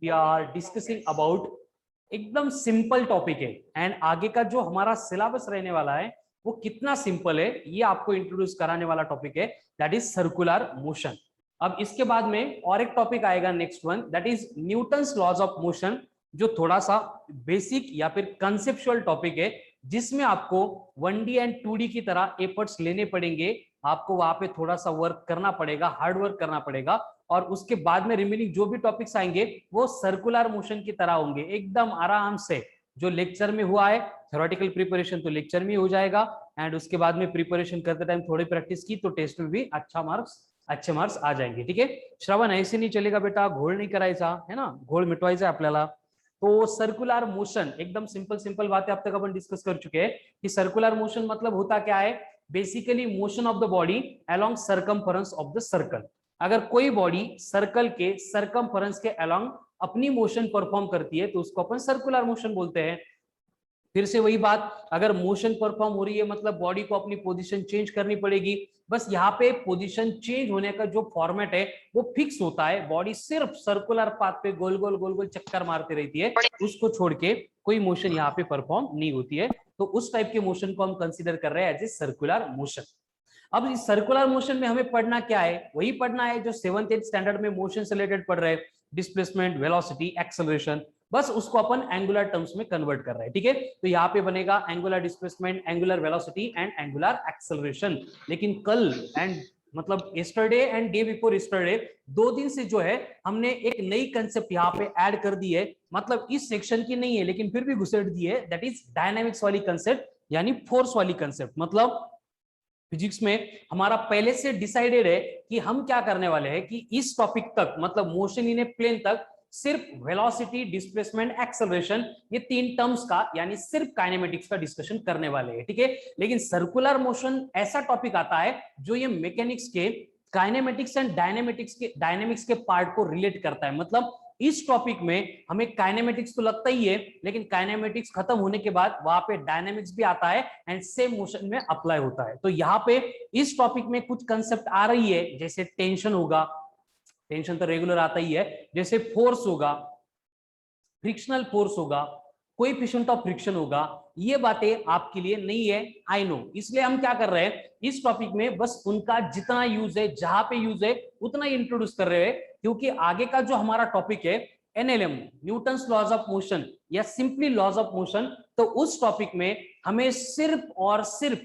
We are discussing about एकदम simple topic है and आगे का जो हमारा सिलेबस रहने वाला है वो कितना सिंपल है ये आपको इंट्रोड्यूस कराने वाला टॉपिक है, दैट इज सर्कुलर मोशन। अब इसके बाद में और एक टॉपिक आएगा next one, that is Newton's laws of motion, जो थोड़ा सा बेसिक या फिर कंसेप्चुअल टॉपिक है जिसमें आपको 1D एंड 2D की तरह एफर्ट्स लेने पड़ेंगे, आपको वहां पे थोड़ा सा वर्क करना पड़ेगा, हार्ड वर्क करना पड़ेगा। और उसके बाद में रिमेनिंग जो भी टॉपिक्स आएंगे वो सर्कुलर मोशन की तरह होंगे, एकदम आराम से। जो लेक्चर में हुआ है थ्योरेटिकल प्रिपरेशन तो लेक्चर में हो जाएगा, एंड उसके बाद में प्रिपरेशन करते टाइम थोड़ी प्रैक्टिस की तो टेस्ट में भी अच्छे मार्क्स आ जाएंगे। ठीक है श्रवण, ऐसे नहीं चलेगा बेटा, घोळ नाही करायचा है ना, घोळ मिटवायचा आपल्याला। तो सर्कुलर मोशन एकदम सिंपल सिंपल बातें अब तक अपन डिस्कस कर चुके हैं कि सर्कुलर मोशन मतलब होता क्या है, basically motion of the body along circumference of the circle. अगर कोई बॉडी सर्कल के सरकमफरेंस के अलोंग अपनी मोशन परफॉर्म करती है तो उसको अपन सर्कुलर मोशन बोलते हैं। फिर से वही बात, अगर मोशन परफॉर्म हो रही है मतलब बॉडी को अपनी पोजीशन चेंज करनी पड़ेगी। बस यहाँ पे पोजीशन चेंज होने का जो फॉर्मेट है वो फिक्स होता है, बॉडी सिर्फ सर्कुलर पाथ पे गोल गोल चक्कर मारती रहती है, उसको छोड़ के कोई मोशन यहाँ पे परफॉर्म नहीं होती है। तो उस टाइप के मोशन को हम कंसिडर कर रहे हैं एज ए सर्कुलर मोशन। अब इस सर्कुलर मोशन में हमें पढ़ना क्या है, वही पढ़ना है जो 7th 8th स्टैंडर्ड में मोशन से रिलेटेड पढ़ रहे हैं, डिस्प्लेसमेंट, वेलोसिटी, एक्सेलरेशन। बस उसको अपन एंगुलर टर्म्स में कन्वर्ट कर रहे हैं। ठीक है तो यहाँ पे बनेगा angular displacement, angular velocity and angular acceleration. लेकिन कल एंड मतलब yesterday and day before yesterday 2 दिन से जो है हमने एक नई कंसेप्ट यहाँ पे ऐड कर दी है, मतलब इस सेक्शन की नहीं है लेकिन फिर भी घुसेड़ दी है, दैट इज डायनामिक्स वाली कंसेप्ट यानी फोर्स वाली कंसेप्ट। मतलब फिजिक्स में हमारा पहले से डिसाइडेड है कि हम क्या करने वाले हैं कि इस टॉपिक तक मतलब मोशन इन ए प्लेन तक सिर्फ वेलोसिटी, डिस्प्लेसमेंट, एक्सेलरेशन, ये 3 टर्म्स का यानी सिर्फ काइनेमेटिक्स का डिस्कशन करने वाले हैं। ठीक है लेकिन सर्कुलर मोशन ऐसा टॉपिक आता है जो ये मैकेनिक्स के काइनेमेटिक्स एंड डायनेमिक्स के पार्ट को रिलेट करता है। मतलब इस टॉपिक में हमें काइनेमेटिक्स तो लगता ही है लेकिन काइनेमेटिक्स खत्म होने के बाद वहां पे डायनेमिक्स भी आता है एंड सेम मोशन में अप्लाई होता है। तो यहाँ पे इस टॉपिक में कुछ कंसेप्ट आ रही है, जैसे टेंशन होगा, टेंशन तो रेगुलर आता ही है, जैसे फोर्स होगा, फ्रिक्शनल फोर्स होगा, कोएफिशिएंट ऑफ फ्रिक्शन होगा, ये बातें आपके लिए नहीं है, आई नो। इसलिए हम क्या कर रहे हैं इस टॉपिक में बस उनका जितना यूज है, जहां पे यूज है उतना ही इंट्रोड्यूस कर रहे हैं, क्योंकि आगे का जो हमारा टॉपिक है NLM, Newton's laws of motion या सिंपली लॉज ऑफ मोशन, तो उस टॉपिक में हमें सिर्फ और सिर्फ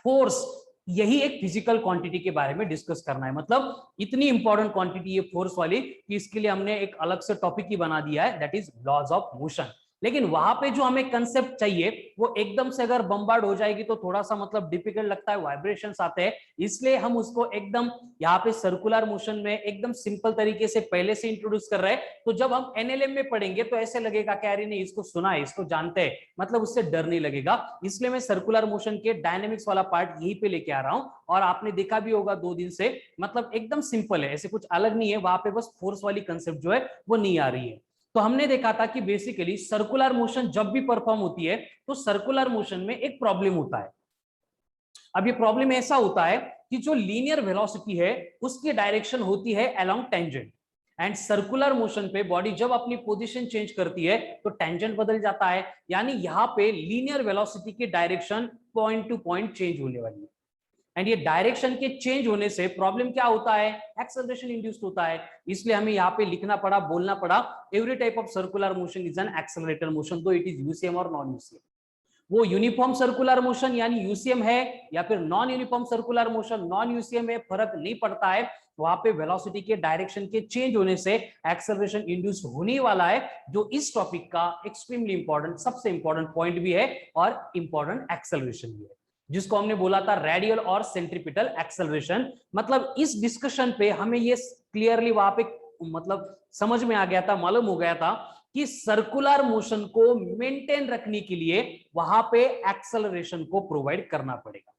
फोर्स, यही एक फिजिकल क्वांटिटी के बारे में डिस्कस करना है। मतलब इतनी इंपॉर्टेंट क्वांटिटी ये फोर्स वाली कि इसके लिए हमने एक अलग से टॉपिक ही बना दिया है, that is laws of motion. लेकिन वहां पे जो हमें कंसेप्ट चाहिए वो एकदम से अगर बम्बार्ड हो जाएगी तो थोड़ा सा मतलब डिफिकल्ट लगता है, वाइब्रेशंस आते हैं, इसलिए हम उसको एकदम यहाँ पे सर्कुलर मोशन में एकदम सिंपल तरीके से पहले से इंट्रोड्यूस कर रहे हैं। तो जब हम एनएलएम में पढ़ेंगे तो ऐसे लगेगा कि यार नहीं इसको सुना है, इसको जानते हैं, मतलब उससे डर नहीं लगेगा। इसलिए मैं सर्कुलर मोशन के डायनेमिक्स वाला पार्ट यहीं पे लेके आ रहा हूं, और आपने देखा भी होगा 2 दिन से, मतलब एकदम सिंपल है, ऐसे कुछ अलग नहीं है, वहां पे बस फोर्स वाली कंसेप्ट जो है वो नहीं आ रही है। तो हमने देखा था कि बेसिकली सर्कुलर मोशन जब भी परफॉर्म होती है तो सर्कुलर मोशन में एक प्रॉब्लम होता है। अब ये प्रॉब्लम ऐसा होता है कि जो लीनियर वेलोसिटी है उसकी डायरेक्शन होती है along tangent, and circular motion पे बॉडी जब अपनी पोजीशन चेंज करती है तो टेंजेंट बदल जाता है, यानी यहां पे लीनियर वेलोसिटी की direction point two point change होने वाली है। एंड ये डायरेक्शन के चेंज होने से प्रॉब्लम क्या होता है, एक्सेलरेशन इंड्यूस्ड होता है। इसलिए हमें यहाँ पे लिखना पड़ा, बोलना पड़ा, every type of circular motion is an accelerator motion, तो इट इज यूसीएम और नॉन यूसीएम। वो यूनिफॉर्म सर्कुलर मोशन यानी यूसीएम है या फिर non uniform circular motion non UCM है, फर्क नहीं पड़ता है। वहां पे वेलोसिटी के डायरेक्शन के चेंज होने से एक्सेलरेशन इंड्यूस होने वाला है, जो इस टॉपिक का एक्सट्रीमली इंपॉर्टेंट, सबसे इंपॉर्टेंट पॉइंट भी है और इंपॉर्टेंट एक्सेलरेशन भी है, जिसको हमने बोला था रेडियल और सेंट्रीपिटल एक्सेलरेशन। मतलब इस डिस्कशन पे हमें ये क्लियरली वहां पे मतलब समझ में आ गया था, मालूम हो गया था कि सर्कुलर मोशन को मेंटेन रखने के लिए वहां पे एक्सेलरेशन को प्रोवाइड करना पड़ेगा।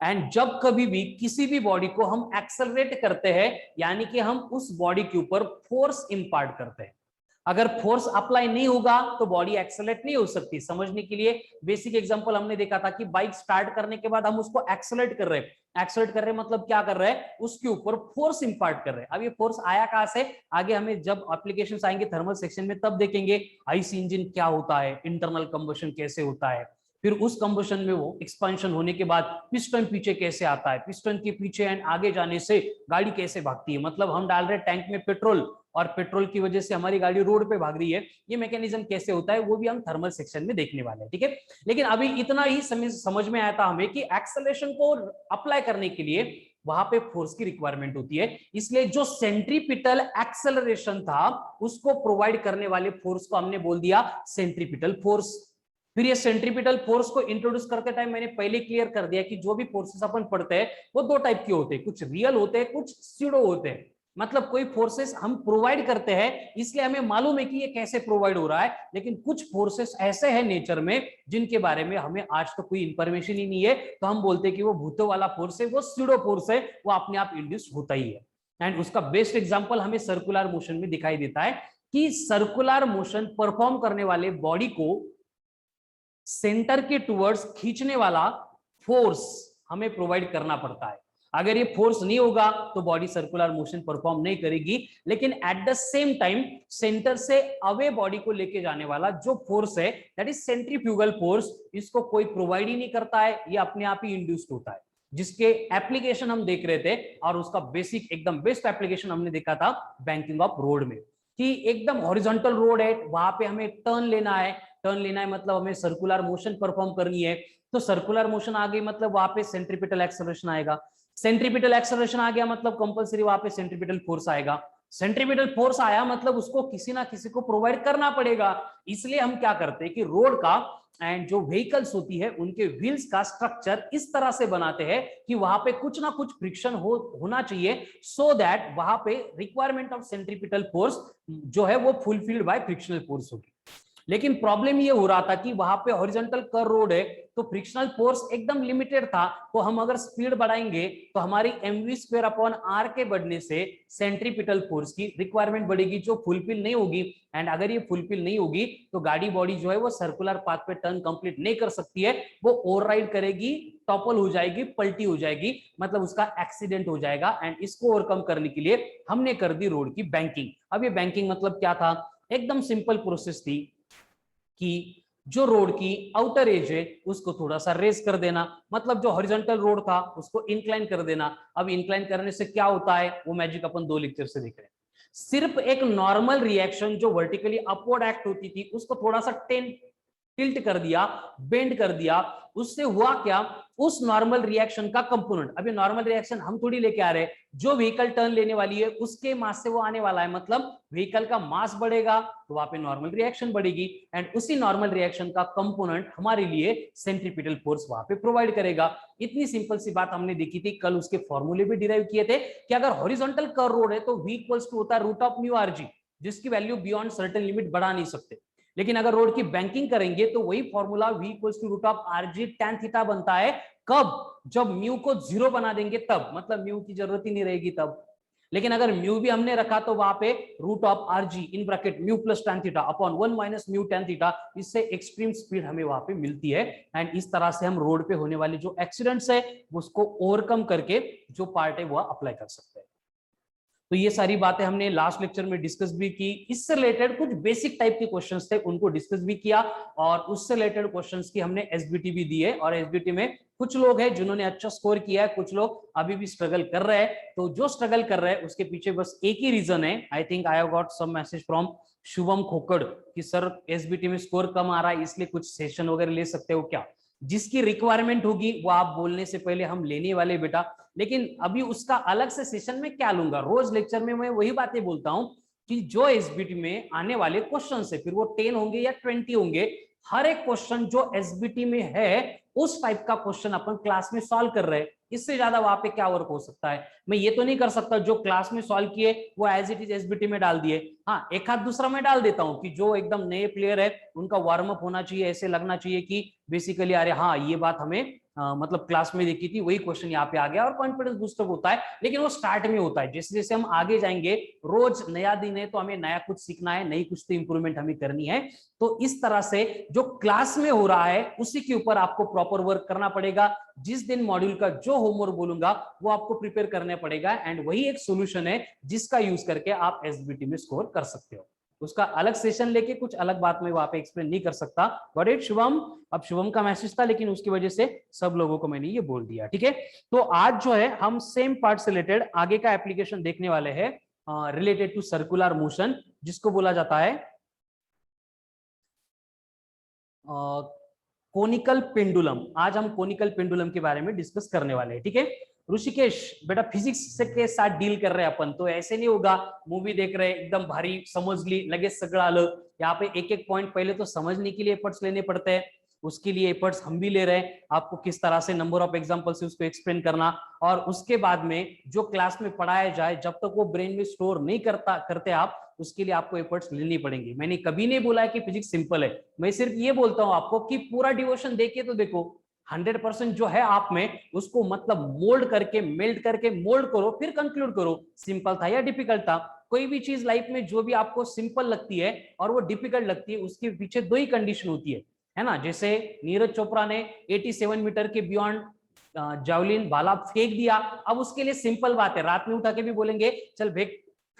एंड जब कभी भी किसी भी बॉडी को हम एक्सेलरेट करते हैं यानी कि हम उस बॉडी के ऊपर फोर्स इंपार्ट करते हैं, अगर फोर्स अप्लाई नहीं होगा तो बॉडी एक्सेलरेट नहीं हो सकती। समझने के लिए बेसिक एग्जांपल हमने देखा था कि बाइक स्टार्ट करने के बाद हम उसको एक्सेलरेट कर रहे हैं। एक्सेलरेट कर रहे हैं मतलब क्या कर रहे हैं, उसके ऊपर फोर्स इंपार्ट कर रहे हैं। अब ये फोर्स आया कहां से, आगे हमें जब एप्लीकेशंस आएंगे थर्मल सेक्शन में तब देखेंगे आईसी इंजन क्या होता है, इंटरनल कंबशन कैसे होता है, फिर उस कंबशन में वो एक्सपेंशन होने के बाद पिस्टन पीछे कैसे आता है, पिस्टन के पीछे एंड आगे जाने से गाड़ी कैसे भागती है। मतलब हम डाल रहे टैंक में पेट्रोल और पेट्रोल की वजह से हमारी गाड़ी रोड पे भाग रही है, ये मैकेनिज्म कैसे होता है वो भी हम थर्मल सेक्शन में देखने वाले हैं। ठीक है, लेकिन अभी इतना ही समझ में आया था हमें कि एक्सेलरेशन को अप्लाई करने के लिए वहां पे फोर्स की रिक्वायरमेंट होती है। इसलिए जो सेंट्रीपिटल एक्सेलरेशन था उसको प्रोवाइड करने वाले फोर्स को हमने बोल दिया सेंट्रीपिटल फोर्स। फिर ये सेंट्रीपिटल फोर्स को इंट्रोड्यूस करते टाइम मैंने पहले क्लियर कर दिया कि जो भी फोर्सेस अपन पढ़ते हैं वो दो टाइप के होते हैं, कुछ रियल होते हैं, कुछ स्यूडो होते हैं। मतलब कोई फोर्सेस हम प्रोवाइड करते हैं इसलिए हमें मालूम है कि ये कैसे प्रोवाइड हो रहा है, लेकिन कुछ फोर्सेस ऐसे हैं नेचर में जिनके बारे में हमें आज तो कोई इंफॉर्मेशन ही नहीं है, तो हम बोलते हैं कि वो भूतों वाला फोर्स है, वो स्यूडो फोर्स है, वो अपने आप इंड्यूस होता ही है। एंड उसका बेस्ट एग्जांपल हमें सर्कुलर मोशन में दिखाई देता है कि सर्कुलर मोशन परफॉर्म करने वाले बॉडी को सेंटर के टुवर्ड्स खींचने वाला फोर्स हमें प्रोवाइड करना पड़ता है। अगर ये फोर्स नहीं होगा तो बॉडी सर्कुलर मोशन परफॉर्म नहीं करेगी, लेकिन at the same time centre से अवे बॉडी को लेके जाने वाला जो फोर्स है दैट इज सेंट्रीफ्यूगल फोर्स, इसको कोई प्रोवाइड ही नहीं करता है, ये अपने आप ही इंड्यूस्ड होता है, जिसके एप्लीकेशन हम देख रहे थे। और उसका बेसिक एकदम बेस्ट एप्लीकेशन हमने देखा था बैंकिंग ऑफ रोड में, कि एकदम हॉरिजॉन्टल रोड है, वहां पे हमें टर्न लेना है, टर्न लेना है मतलब हमें सर्कुलर मोशन परफॉर्म करनी है। तो सर्कुलर मोशन आ गई मतलब वहां पे सेंट्रीपिटल एक्सेलरेशन आएगा, सेंट्रीपिटल एक्सेलरेशन आ गया मतलब कंपलसरी वहां पे सेंट्रीपिटल फोर्स आएगा, सेंट्रीपिटल फोर्स आया मतलब उसको किसी ना किसी को प्रोवाइड करना पड़ेगा। इसलिए हम क्या करते हैं कि रोड का एंड जो व्हीकल्स होती है उनके व्हील्स का स्ट्रक्चर इस तरह से बनाते हैं कि वहां पे कुछ ना कुछ फ्रिक्शन होना चाहिए, सो दैट वहां पे रिक्वायरमेंट ऑफ सेंट्रीपिटल फोर्स जो है वो फुलफिल्ड बाय फ्रिक्शनल फोर्स होगी। लेकिन प्रॉब्लम ये हो रहा था कि वहां पे हॉरिजॉन्टल कर्व रोड है तो फ्रिक्शनल फोर्स एकदम लिमिटेड था, तो हम अगर स्पीड बढ़ाएंगे तो हमारी mv² अपॉन r के बढ़ने से सेंट्रीपिटल फोर्स की रिक्वायरमेंट बढ़ेगी जो फुलफिल नहीं होगी। एंड अगर ये फुलफिल नहीं होगी तो गाड़ी बॉडी जो है वो सर्कुलर पाथ पे टर्न कंप्लीट नहीं कर सकती है, वो ओवरराइड करेगी, टॉपल हो जाएगी, पलटी हो जाएगी, मतलब उसका एक्सीडेंट हो जाएगा। एंड इसको ओवरकम करने के लिए हमने कर दी रोड की बैंकिंग। अब ये बैंकिंग मतलब क्या था, एकदम सिंपल प्रोसेस थी कि जो रोड की आउटर एज है उसको थोड़ा सा रेज कर देना, मतलब जो हॉरिजॉन्टल रोड था उसको इंक्लाइन कर देना। अब इंक्लाइन करने से क्या होता है वो मैजिक अपन 2 लेक्चर से देख रहे हैं। सिर्फ एक नॉर्मल रिएक्शन जो वर्टिकली अपवर्ड एक्ट होती थी उसको थोड़ा सा टिल्ट कर दिया, बेंड कर दिया, उससे हुआ क्या, उस नॉर्मल रिएक्शन का कंपोनेंट, अभी नॉर्मल रिएक्शन हम थोड़ी लेके आ रहे हैं, जो व्हीकल टर्न लेने वाली है उसके मास से वो आने वाला है, मतलब व्हीकल का मास बढ़ेगा तो वहां पे नॉर्मल रिएक्शन बढ़ेगी। एंड उसी नॉर्मल रिएक्शन का कंपोनेंट हमारे लिए सेंट्रीपिटल फोर्स वहां पे प्रोवाइड करेगा। इतनी सिंपल सी बात हमने देखी थी कल, उसके फॉर्मूले भी डिराइव किए थे कि अगर हॉरिजॉन्टल कर्व रोड है तो v इक्वल्स टू होता है root of mu r g, जिसकी वैल्यू बियॉन्ड सर्टेन लिमिट बढ़ा नहीं सकते। लेकिन अगर रोड की बैंकिंग करेंगे तो वही formula v equals to root of are g tan theta बनता है, कब, जब म्यू को 0 बना देंगे तब, मतलब म्यू की जरूरत ही नहीं रहेगी तब। लेकिन अगर म्यू भी हमने रखा तो वहां पे root of are g in bracket mu plus tan theta upon 1 minus mu tan theta, इससे एक्सट्रीम स्पीड हमें वहां पे मिलती है। एंड इस तरह से हम रोड पे होने वाले जो एक्सीडेंट्स है उसको ओवरकम करके जो पार्ट है वो अप्लाई कर सकते हैं। तो ये सारी बातें हमने लास्ट लेक्चर में डिस्कस भी की, इससे रिलेटेड कुछ बेसिक टाइप के क्वेश्चंस थे उनको डिस्कस भी किया, और उससे रिलेटेड क्वेश्चंस की हमने एसबीटी भी दी है। और एसबीटी में कुछ लोग हैं जिन्होंने अच्छा स्कोर किया है, कुछ लोग अभी भी स्ट्रगल कर रहे हैं। तो जो स्ट्रगल कर रहे हैं उसके पीछे बस एक ही रीजन है, I think I have got some message from Shubham Khokad कि सर एसबीटी में स्कोर कम आ रहा है इसलिए कुछ सेशन वगैरह ले सकते हो क्या। जिसकी रिक्वायरमेंट होगी वो आप बोलने से पहले हम लेने वाले बेटा, लेकिन अभी उसका अलग से सेशन में क्या लूंगा, रोज लेक्चर में मैं वही बातें बोलता हूं कि जो एसबीटी में आने वाले क्वेश्चन है, फिर वो 10 होंगे या 20 होंगे, हर एक क्वेश्चन जो एसबीटी में है उस टाइप का क्वेश्चन अपन क्लास में सॉल्व कर रहे हैं। इससे ज्यादा वहां पे क्या वर्क हो सकता है? मैं ये तो नहीं कर सकता जो क्लास में सॉल्व किए वो एज इट इज एसबीटी में डाल दिए। हाँ, एक हाथ दूसरा मैं डाल देता हूँ कि जो एकदम नए प्लेयर है उनका वार्म अप होना चाहिए, ऐसे लगना चाहिए कि बेसिकली अरे हाँ ये बात हमें मतलब क्लास में देखी थी, वही क्वेश्चन यहाँ पे आ गया, और कॉन्फिडेंस बूस्टर होता है। लेकिन वो स्टार्ट में होता है, जैसे जैसे हम आगे जाएंगे, रोज नया दिन है तो हमें नया कुछ सीखना है, नई कुछ तो इंप्रूवमेंट हमें करनी है। तो इस तरह से जो क्लास में हो रहा है उसी के ऊपर आपको प्रॉपर वर्क करना पड़ेगा। जिस दिन मॉड्यूल का जो होमवर्क बोलूंगा वो आपको प्रिपेयर करना पड़ेगा, एंड वही एक सोल्यूशन है जिसका यूज करके आप एसबीटी में स्कोर कर सकते हो। उसका अलग सेशन लेके कुछ अलग बात में वहां पे एक्सप्लेन नहीं कर सकता। Got it Shubham? अब शुभम का मैसेज था लेकिन उसकी वजह से सब लोगों को मैंने ये बोल दिया, ठीक है। तो आज जो है हम सेम पार्ट से रिलेटेड आगे का एप्लीकेशन देखने वाले हैं, रिलेटेड टू सर्कुलर मोशन, जिसको बोला जाता है कोनिकल पेंडुलम। आज हम कोनिकल पेंडुलम के बारे में डिस्कस करने वाले हैं, ठीक है। ऋषिकेश बेटा फिजिक्स के साथ डील कर रहे हैं अपन, तो ऐसे नहीं होगा मूवी देख रहे एकदम भारी समझ ली लगे सगड़ा आलं। यहाँ पे एक एक पॉइंट पहले तो समझने के लिए एफर्ट्स लेने पड़ते हैं, उसके लिए एफर्ट्स हम भी ले रहे हैं, आपको किस तरह से नंबर ऑफ एग्जांपल से उसको एक्सप्लेन करना, और उसके बाद में जो क्लास में पढ़ाया जाए जब तक वो ब्रेन में स्टोर नहीं करते आप, उसके लिए आपको एफर्ट्स लेनी पड़ेंगे। मैंने कभी नहीं बोला है कि फिजिक्स सिंपल है, मैं सिर्फ ये बोलता हूं आपको कि पूरा डिवोशन देखिए तो देखो 100% जो है आप में उसको मतलब मोल्ड करके मेल्ट करके मोल्ड करो, फिर कंक्लूड करो सिंपल था या डिफिकल्ट था। कोई भी चीज लाइफ में जो भी आपको सिंपल लगती है और वो डिफिकल्ट लगती है, उसके पीछे दो ही कंडीशन होती है ना। जैसे नीरज चोपड़ा ने 87 मीटर के बियॉन्ड जावलिन भाला फेंक दिया, अब उसके लिए सिंपल बात है, रात में उठा के भी बोलेंगे चल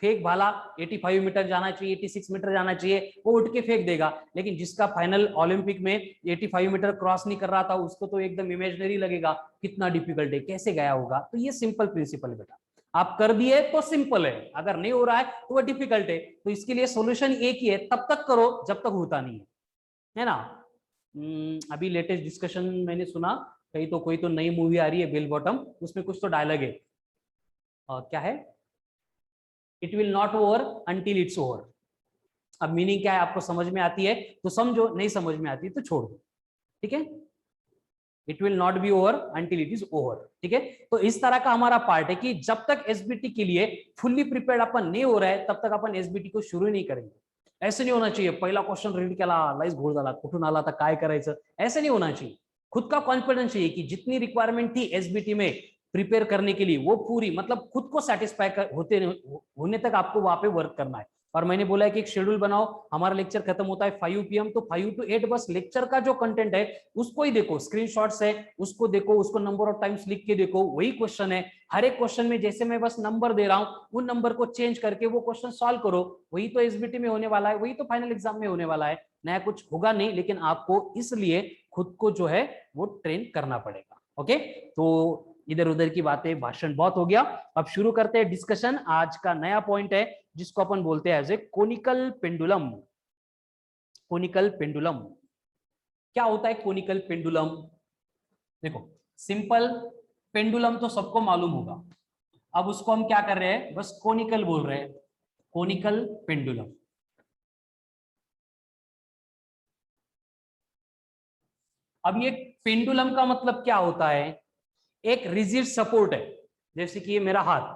फेंक भाला, 85 मीटर जाना चाहिए, 86 मीटर जाना चाहिए, वो उठ के फेंक देगा। लेकिन जिसका फाइनल ओलंपिक में 85 मीटर क्रॉस नहीं कर रहा था उसको तो एकदम इमेजिनरी लगेगा, कितना डिफिकल्ट है, कैसे गया होगा। तो ये सिंपल प्रिंसिपल है बेटा, आप कर दिए तो सिंपल है, अगर नहीं हो रहा है तो वो डिफिकल्ट है। तो इसके लिए सोल्यूशन एक ही है, तब तक करो जब तक होता नहीं है ना। अभी लेटेस्ट डिस्कशन मैंने सुना, कहीं तो कोई तो नई मूवी आ रही है बेल बॉटम, उसमें कुछ तो डायलॉग है, क्या है, it will not over until it's over. अब मीनिंग क्या है आपको समझ में आती है तो समझो, नहीं समझ में आती है तो छोड़ दो, ठीक है। It will not be over until it is over, ठीक है। तो इस तरह का हमारा पार्ट है कि जब तक एसबीटी के लिए फुल्ली प्रिपेयर्ड अपन नहीं हो रहा है तब तक अपन एसबीटी को शुरू नहीं करेंगे। ऐसे नहीं होना चाहिए पहिला क्वेश्चन रीड केला लाईच घोळ झाला, कुठून आला, आता काय करायचं, ऐसे नहीं होना चाहिए। खुद का कॉन्फिडेंस चाहिए कि जितनी रिक्वायरमेंट थी एसबीटी में प्रिपेयर करने के लिए वो पूरी, मतलब खुद को सेटिस्फाई होने तक आपको वहां पे वर्क करना है। और मैंने बोला है कि एक शेड्यूल बनाओ, हमारा लेक्चर खत्म होता है 5 PM, तो 5 to 8 बस लेक्चर का जो कंटेंट है उसको ही देखो, स्क्रीनशॉट्स है उसको देखो, उसको नंबर ऑफ टाइम्स लिख के देखो, वही क्वेश्चन है। हर एक क्वेश्चन में जैसे मैं बस नंबर दे रहा हूँ उन नंबर को चेंज करके वो क्वेश्चन सॉल्व करो, वही तो एसबीटी में होने वाला है, वही तो फाइनल एग्जाम में होने वाला है, नया कुछ होगा नहीं। लेकिन आपको इसलिए खुद को जो है वो ट्रेन करना पड़ेगा। ओके, तो इधर उधर की बातें, भाषण बहुत हो गया, अब शुरू करते हैं डिस्कशन। आज का नया पॉइंट है जिसको अपन बोलते हैं as a conical pendulum. Conical pendulum क्या होता है? कोनिकल पेंडुलम देखो सिंपल, पेंडुलम तो सबको मालूम होगा, अब उसको हम क्या कर रहे हैं, बस कोनिकल बोल रहे हैं, कोनिकल पेंडुलम। अब ये पेंडुलम का मतलब क्या होता है? एक रिजिड सपोर्ट है, जैसे कि ये मेरा हाथ,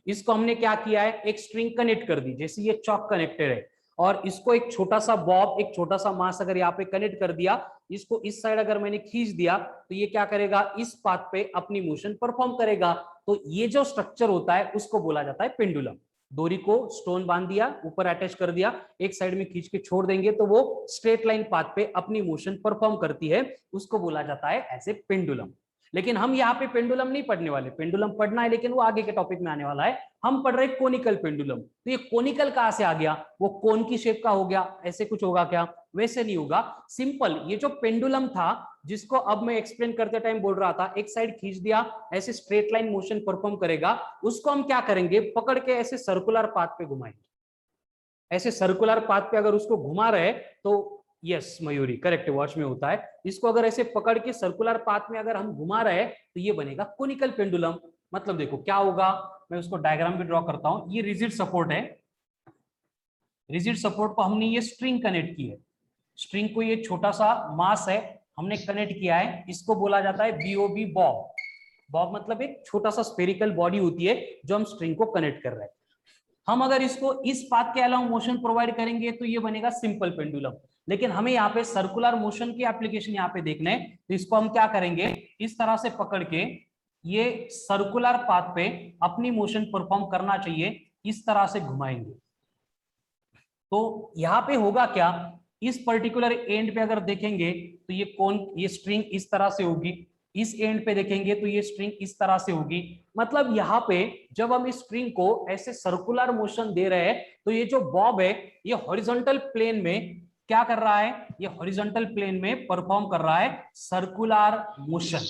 इसको हमने क्या किया है, एक स्ट्रिंग कनेक्ट कर दी, जैसे ये चॉक कनेक्टेड है, और इसको एक छोटा सा बॉब, एक छोटा सा मास अगर यहाँ पे कनेक्ट कर दिया, इसको इस साइड अगर मैंने खींच दिया तो ये क्या करेगा, इस पाथ पे अपनी मोशन परफॉर्म करेगा। तो ये जो स्ट्रक्चर होता है उसको बोला जाता है पेंडुलम। डोरी को स्टोन बांध दिया, ऊपर अटैच कर दिया, एक साइड में खींच के छोड़ देंगे तो वो स्ट्रेट लाइन पाथ पे अपनी मोशन परफॉर्म करती है, उसको बोला जाता है एज ए पेंडुलम। लेकिन हम यहाँ पे पेंडुलम नहीं पढ़ने वाले, पेंडुलम पढ़ना है लेकिन वो आगे के टॉपिक में आने वाला है, हम पढ़ रहे कोनिकल पेंडुलम। तो ये कोनिकल कहां से आ गया, वो कोन की शेप का हो गया, ऐसे कुछ होगा क्या? वैसे नहीं होगा, सिंपल ये जो पेंडुलम था जिसको अब मैं एक्सप्लेन करते टाइम बोल रहा था, एक साइड खींच दिया ऐसे स्ट्रेट लाइन मोशन परफॉर्म करेगा, उसको हम क्या करेंगे, पकड़ के ऐसे सर्कुलर पाथ पे घुमाएंगे। ऐसे सर्कुलर पाथ पे अगर उसको घुमा रहे तो यस मयूरी करेक्ट, वॉच में होता है, इसको अगर ऐसे पकड़ के सर्कुलर पाथ में अगर हम घुमा रहे तो ये बनेगा कोनिकल पेंडुलम। मतलब देखो क्या होगा, मैं उसको डायग्राम भी ड्रॉ करता हूं, ये रिजिड सपोर्ट है, रिजिड सपोर्ट को हमने ये स्ट्रिंग कनेक्ट की है, स्ट्रिंग को ये छोटा सा मास है, हमने कनेक्ट किया है, इसको बोला जाता है बीओबी, बॉब। बॉब मतलब एक छोटा सा स्फेरिकल बॉडी होती है जो हम स्ट्रिंग को कनेक्ट कर रहे हैं। हम अगर इसको इस पाथ के अलावा मोशन प्रोवाइड करेंगे तो ये बनेगा सिंपल पेंडुलम। लेकिन हमें यहाँ पे सर्कुलर मोशन की एप्लीकेशन यहाँ पे देखना है, तो इसको हम क्या करेंगे, इस तरह से पकड़ के ये सर्कुलर पाथ पे अपनी मोशन परफॉर्म करना चाहिए, इस तरह से घुमाएंगे। तो यहाँ पे होगा क्या, इस पर्टिकुलर एंड पे अगर देखेंगे तो ये स्ट्रिंग इस तरह से होगी, इस एंड पे देखेंगे तो ये स्ट्रिंग इस तरह से होगी। मतलब यहाँ पे जब हम इस स्ट्रिंग को ऐसे सर्कुलर मोशन दे रहे हैं तो ये जो बॉब है ये हॉरिजॉन्टल प्लेन में क्या कर रहा है, ये हॉरिजॉन्टल प्लेन में परफॉर्म कर रहा है सर्कुलर मोशन।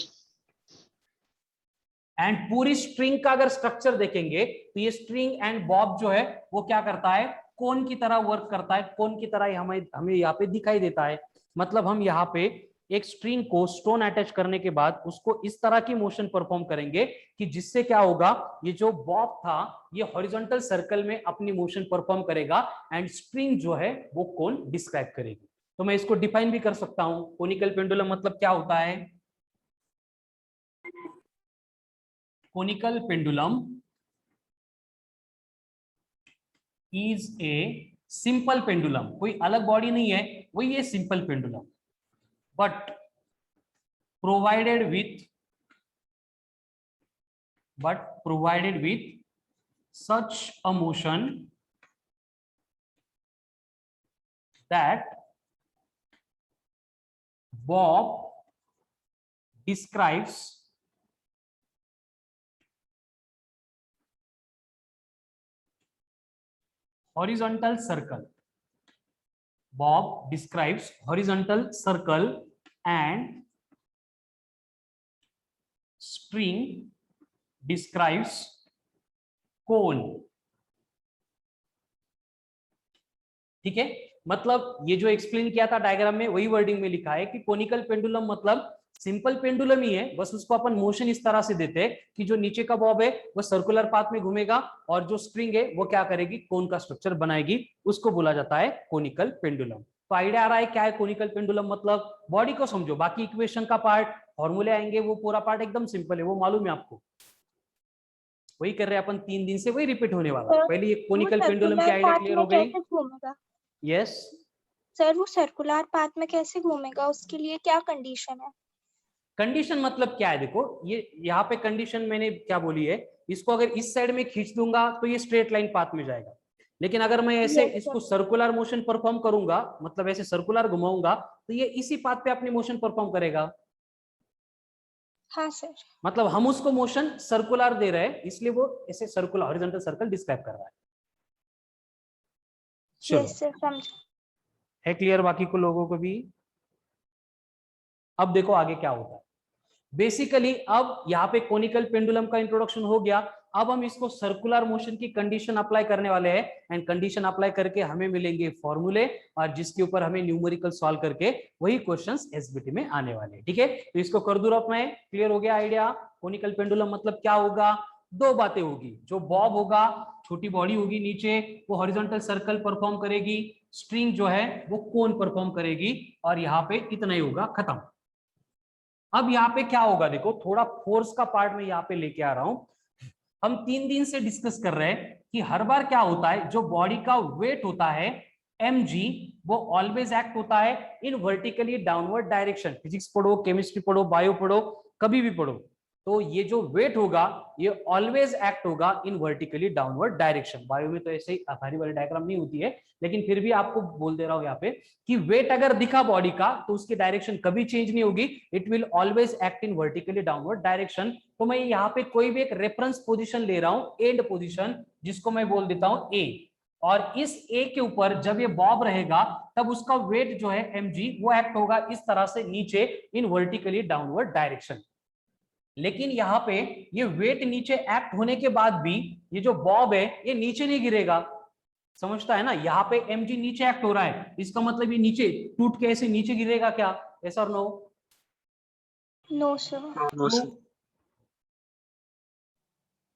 एंड पूरी स्ट्रिंग का अगर स्ट्रक्चर देखेंगे तो ये स्ट्रिंग एंड बॉब जो है वो क्या करता है, कोन की तरह वर्क करता है, कोन की तरह हमें यहाँ पे दिखाई देता है। मतलब हम यहाँ पे एक स्ट्रिंग को स्टोन अटैच करने के बाद उसको इस तरह की मोशन परफॉर्म करेंगे कि जिससे क्या होगा, ये जो बॉब था ये हॉरिजॉन्टल सर्कल में अपनी मोशन परफॉर्म करेगा एंड स्ट्रिंग जो है वो कोन डिस्क्राइब करेगी। तो मैं इसको डिफाइन भी कर सकता हूं, कोनिकल पेंडुलम मतलब क्या होता है, conical pendulum is a simple pendulum, कोई अलग बॉडी नहीं है, वही ये simple pendulum, but provided with such a motion that Bob describes horizontal circle. Bob describes horizontal circle and string describes cone. ठीक है, मतलब ये जो एक्सप्लेन किया था डायग्राम में वही वर्डिंग में लिखा है कि कोनिकल पेंडुलम मतलब सिंपल पेंडुलम ही है, बस उसको अपन मोशन इस तरह से देते हैं कि जो नीचे का बॉब है वो सर्कुलर पाथ में घूमेगा और जो स्ट्रिंग है वो क्या करेगी, कोन का स्ट्रक्चर बनाएगी, उसको बोला जाता है कोनिकल पेंडुलम। तो आइडिया आ रहा है क्या है कोनिकल पेंडुलम मतलब, बॉडी को समझो, बाकी इक्वेशन का पार्ट फॉर्मूले आएंगे वो पूरा पार्ट एकदम सिंपल है, वो मालूम है आपको, वही कर रहे हैं अपन 3 दिन से, वही रिपीट होने वाला है। पहले ये कोनिकल पेंडुलम की आइडिया क्लियर हो गई? यस सर, वो सर्कुलर पाथ में कैसे घूमेगा, उसके लिए क्या कंडीशन है? कंडीशन मतलब क्या है, देखो ये यहाँ पे कंडीशन मैंने क्या बोली है, इसको अगर इस साइड में खींच दूंगा तो ये स्ट्रेट लाइन पाथ में जाएगा, लेकिन अगर मैं ऐसे इसको सर्कुलर मोशन परफॉर्म करूंगा, मतलब ऐसे सर्कुलर घुमाऊंगा तो ये इसी पाथ पे अपनी मोशन परफॉर्म करेगा। हाँ सर। मतलब हम उसको मोशन सर्कुलर दे रहे हैं इसलिए वो ऐसे सर्कुलर हॉरिजॉन्टल सर्कल डिस्क्राइब कर रहा है। चलो है क्लियर बाकी को लोगों को भी? अब देखो आगे क्या होता है। बेसिकली अब यहाँ पे कोनिकल पेंडुलम का इंट्रोडक्शन हो गया, अब हम इसको सर्कुलर मोशन की कंडीशन अप्लाई करने वाले हैं एंड कंडीशन अप्लाई करके हमें मिलेंगे फॉर्मूले और जिसके ऊपर हमें न्यूमेरिकल सॉल्व करके वही क्वेश्चंस एसबीटी में आने वाले हैं। ठीक है, तो इसको कर दूं मैं, क्लियर हो गया आइडिया? कोनिकल पेंडुलम मतलब क्या होगा, दो बातें होगी, जो बॉब होगा छोटी बॉडी होगी नीचे, वो हॉरिजॉन्टल सर्कल परफॉर्म करेगी, स्ट्रिंग जो है वो कोन परफॉर्म करेगी और यहाँ पे इतना ही होगा, खत्म। अब यहाँ पे क्या होगा, देखो थोड़ा फोर्स का पार्ट में यहाँ पे लेके आ रहा हूं। हम 3 दिन से डिस्कस कर रहे हैं कि हर बार क्या होता है, जो बॉडी का वेट होता है mg, वो ऑलवेज एक्ट होता है इन वर्टिकली डाउनवर्ड डायरेक्शन। फिजिक्स पढ़ो, केमिस्ट्री पढ़ो, बायो पढ़ो, कभी भी पढ़ो, तो ये जो वेट होगा ये ऑलवेज एक्ट होगा इन वर्टिकली डाउनवर्ड डायरेक्शन। बायो में तो ऐसे ही आसानी वाली डायग्राम नहीं होती है, लेकिन फिर भी आपको बोल दे रहा हूं यहाँ पे कि वेट अगर दिखा बॉडी का तो उसकी डायरेक्शन कभी चेंज नहीं होगी, it will always act in vertically downward direction. तो मैं यहाँ पे कोई भी एक रेफरेंस पोजीशन ले रहा हूं, एंड पोजीशन, जिसको मैं बोल देता हूं ए, और इस ए के ऊपर जब ये बॉब रहेगा तब उसका वेट जो है mg वो एक्ट होगा इस तरह से नीचे इन वर्टिकली डाउनवर्ड डायरेक्शन। लेकिन यहाँ पे ये वेट नीचे एक्ट होने के बाद भी ये जो बॉब है ये नीचे नहीं गिरेगा, समझता है ना? यहाँ पे mg नीचे एक्ट हो रहा है, इसका मतलब ये नीचे टूट के ऐसे नीचे गिरेगा क्या? ऐसा और no? No sir.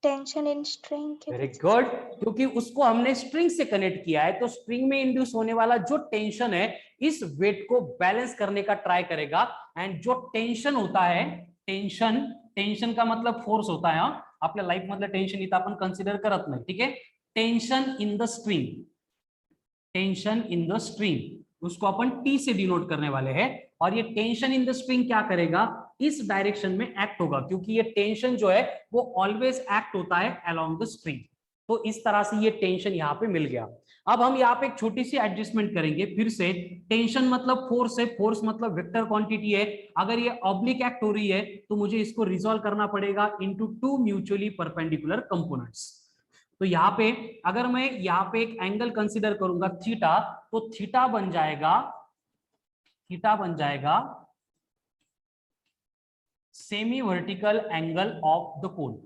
Tension in string के। वेरी गुड, क्योंकि उसको हमने स्ट्रिंग से कनेक्ट किया है, तो स्ट्रिंग में इंड्यूस होने वाला जो टेंशन है इस वेट को बैलेंस करने का ट्राई करेगा, एंड जो टेंशन होता है, टेंशन का मतलब फोर्स होता है, आपल्या लाईफ मधलं टेन्शन इथं आपण कन्सिडर करत नाही, ठीक आहे. Tension in the string, tension in the string उसको अपन टी से डिनोट करने वाले हैं. और ये टेंशन इन द स्ट्रिंग क्या करेगा, इस डायरेक्शन में एक्ट होगा, क्योंकि ये टेंशन जो है वो ऑलवेज एक्ट होता है अलोंग द स्ट्रिंग. तो इस तरह से ये टेंशन यहाँ पे मिल गया. अब हम यहाँ पे एक छोटी सी एडजस्टमेंट करेंगे फिर से. टेंशन मतलब फोर्स है, फोर्स मतलब वेक्टर क्वांटिटी है. अगर ये ऑब्लिक एक्ट हो रही है तो मुझे इसको रिजॉल्व करना पड़ेगा into two mutually perpendicular components. तो यहाँ पे अगर मैं यहाँ पे एक एंगल कंसीडर करूंगा थीटा, तो थीटा बन जाएगा semi vertical angle of the कोन.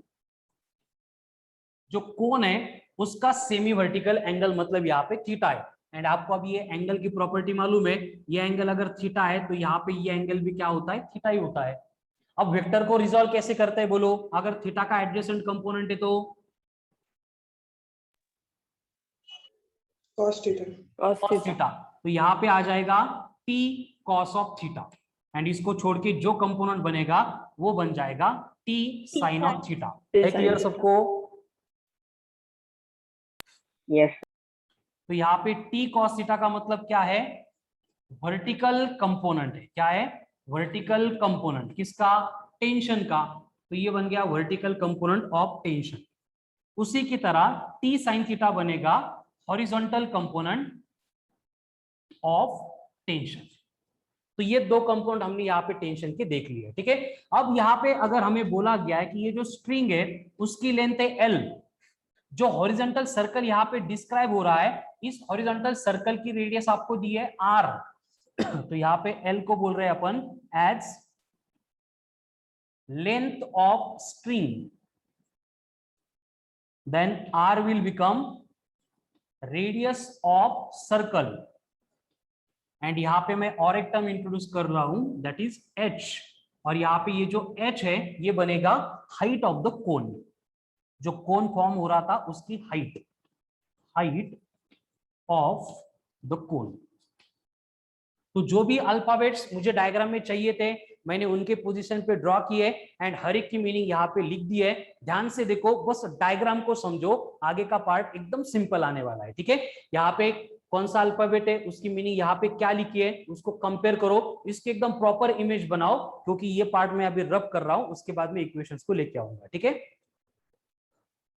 जो कोन है उसका सेमी वर्टिकल एंगल मतलब यहाँ पे थीटा है. एंड आपको अभी ये एंगल की प्रॉपर्टी मालूम है, ये एंगल अगर थीटा है तो यहाँ पे ये एंगल भी क्या होता है, थीटा ही होता है. अब वेक्टर को रिजॉल्व कैसे करते हैं बोलो, अगर थीटा का एडजेसेंट कंपोनेंट है तो cos थीटा. तो यहाँ पे आ जाएगा t cos of theta, and इसको छोड़ के जो कंपोनेंट बनेगा वो बन जाएगा t sin ऑफ थीटा. है क्लियर सबको? यस. तो यहाँ पे t cos थीटा का मतलब क्या है, वर्टिकल कंपोनेंट है. क्या है, वर्टिकल कंपोनेंट. किसका, टेंशन का. तो ये बन गया वर्टिकल कंपोनेंट ऑफ टेंशन. उसी की तरह t sin थीटा बनेगा हॉरिजॉन्टल कंपोनेंट ऑफ टेंशन. तो ये दो कंपोनेंट हमने यहाँ पे टेंशन के देख लिए, ठीक है. अब यहाँ पे अगर हमें बोला गया है कि ये जो स्ट्रिंग है उसकी लेंथ है L, जो हॉरिजॉन्टल सर्कल यहाँ पे डिस्क्राइब हो रहा है, इस हॉरिजॉन्टल सर्कल की रेडियस आपको दी है R. तो यहाँ पे L को बोल रहे हैं अपन as length of string, then R will become radius of circle. And यहाँ पे मैं और एक टर्म इंट्रोड्यूस कर रहा हूं, दैट इज H. और यहाँ पे ये जो H है ये बनेगा हाइट ऑफ द कोन. जो कोन फॉर्म हो रहा था उसकी हाइट ऑफ द कोन. तो जो भी अल्फाबेट्स मुझे डायग्राम में चाहिए थे मैंने उनके पोजीशन पे ड्रॉ किए एंड हर एक की मीनिंग यहाँ पे लिख दी है. ध्यान से देखो, बस डायग्राम को समझो, आगे का पार्ट एकदम सिंपल आने वाला है, ठीक है. यहाँ पे कौन सा अल्फाबेट है उसकी मीनिंग यहाँ पे क्या लिखी है उसको कंपेयर करो, इसकी एकदम प्रॉपर इमेज बनाओ, क्योंकि ये पार्ट मैं अभी रब कर रहा हूं, उसके बाद में इक्वेशंस को लेके आऊंगा, ठीक है.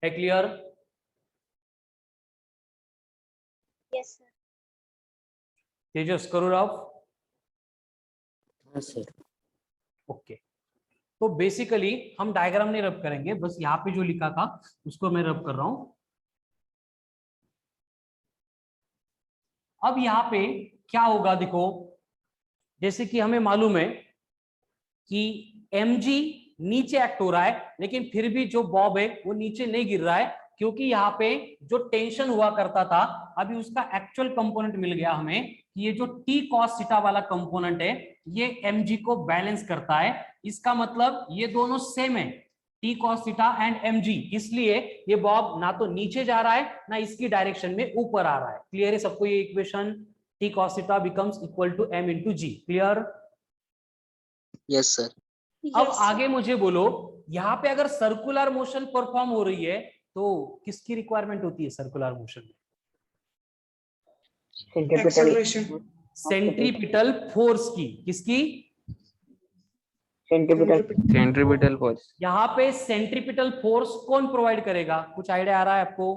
क्लियर? Yes sir. तेजस करो रब. ओके. तो बेसिकली हम डायग्राम नहीं रब करेंगे, बस यहाँ पे जो लिखा था उसको मैं रब कर रहा हूं. अब यहाँ पे क्या होगा देखो, जैसे कि हमें मालूम है कि mg नीचे एक्ट हो रहा है, लेकिन फिर भी जो बॉब है वो नीचे नहीं गिर रहा है, क्योंकि यहाँ पे जो टेंशन हुआ करता था अभी उसका एक्चुअल कंपोनेंट मिल गया हमें कि ये जो t cos थीटा वाला कंपोनेंट है ये mg को बैलेंस करता है. इसका मतलब ये दोनों सेम है, t cos theta and mg, इसलिए ये बॉब ना तो नीचे जा रहा है ना इसकी डायरेक्शन में ऊपर आ रहा है. क्लियर है सबको ये equation? t cos theta becomes equal to m into g. Clear? Yes sir. अब आगे मुझे बोलो, यहाँ पे अगर सर्कुलर मोशन परफॉर्म हो रही है तो किसकी रिक्वायरमेंट होती है सर्कुलर मोशन में? सेंट्रीपिटल फोर्स की. किसकी? Centripetal force. यहाँ पे सेंट्रीपिटल फोर्स कौन प्रोवाइड करेगा, कुछ आइडिया आ रहा है आपको?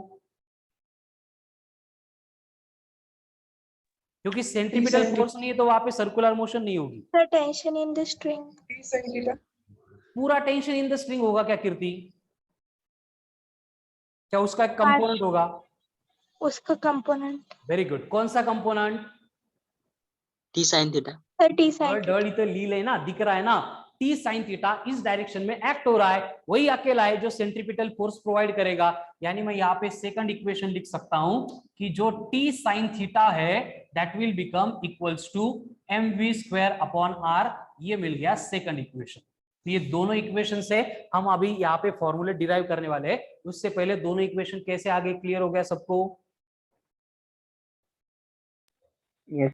क्योंकि सेंट्रीपिटल फोर्स नहीं है तो वहां पे सर्कुलर मोशन नहीं होगी. Sir tension in the string. पूरा टेंशन इन द स्ट्रिंग होगा क्या कीर्ति? क्या उसका एक कंपोनेंट होगा? उसका कंपोनेंट. Very good. कौन सा component? T sine theta. Sir T sine. डर इधर लील है ना, दिख रहा है ना, टी साइन थीटा इस डायरेक्शन में एक्ट हो रहा है, वही अकेला है जो सेंट्रीपिटल फोर्स प्रोवाइड करेगा. यानी मैं यहाँ पे सेकंड इक्वेशन लिख सकता हूं कि जो टी साइन थीटा है that will become equals to mv square upon r. ये मिल गया सेकंड इक्वेशन. तो ये दोनों इक्वेशन से हम अभी यहाँ पे फॉर्मूले डिराइव करने वाले हैं. उससे पहले दोनों इक्वेशन कैसे आगे क्लियर हो गया सबको? यस.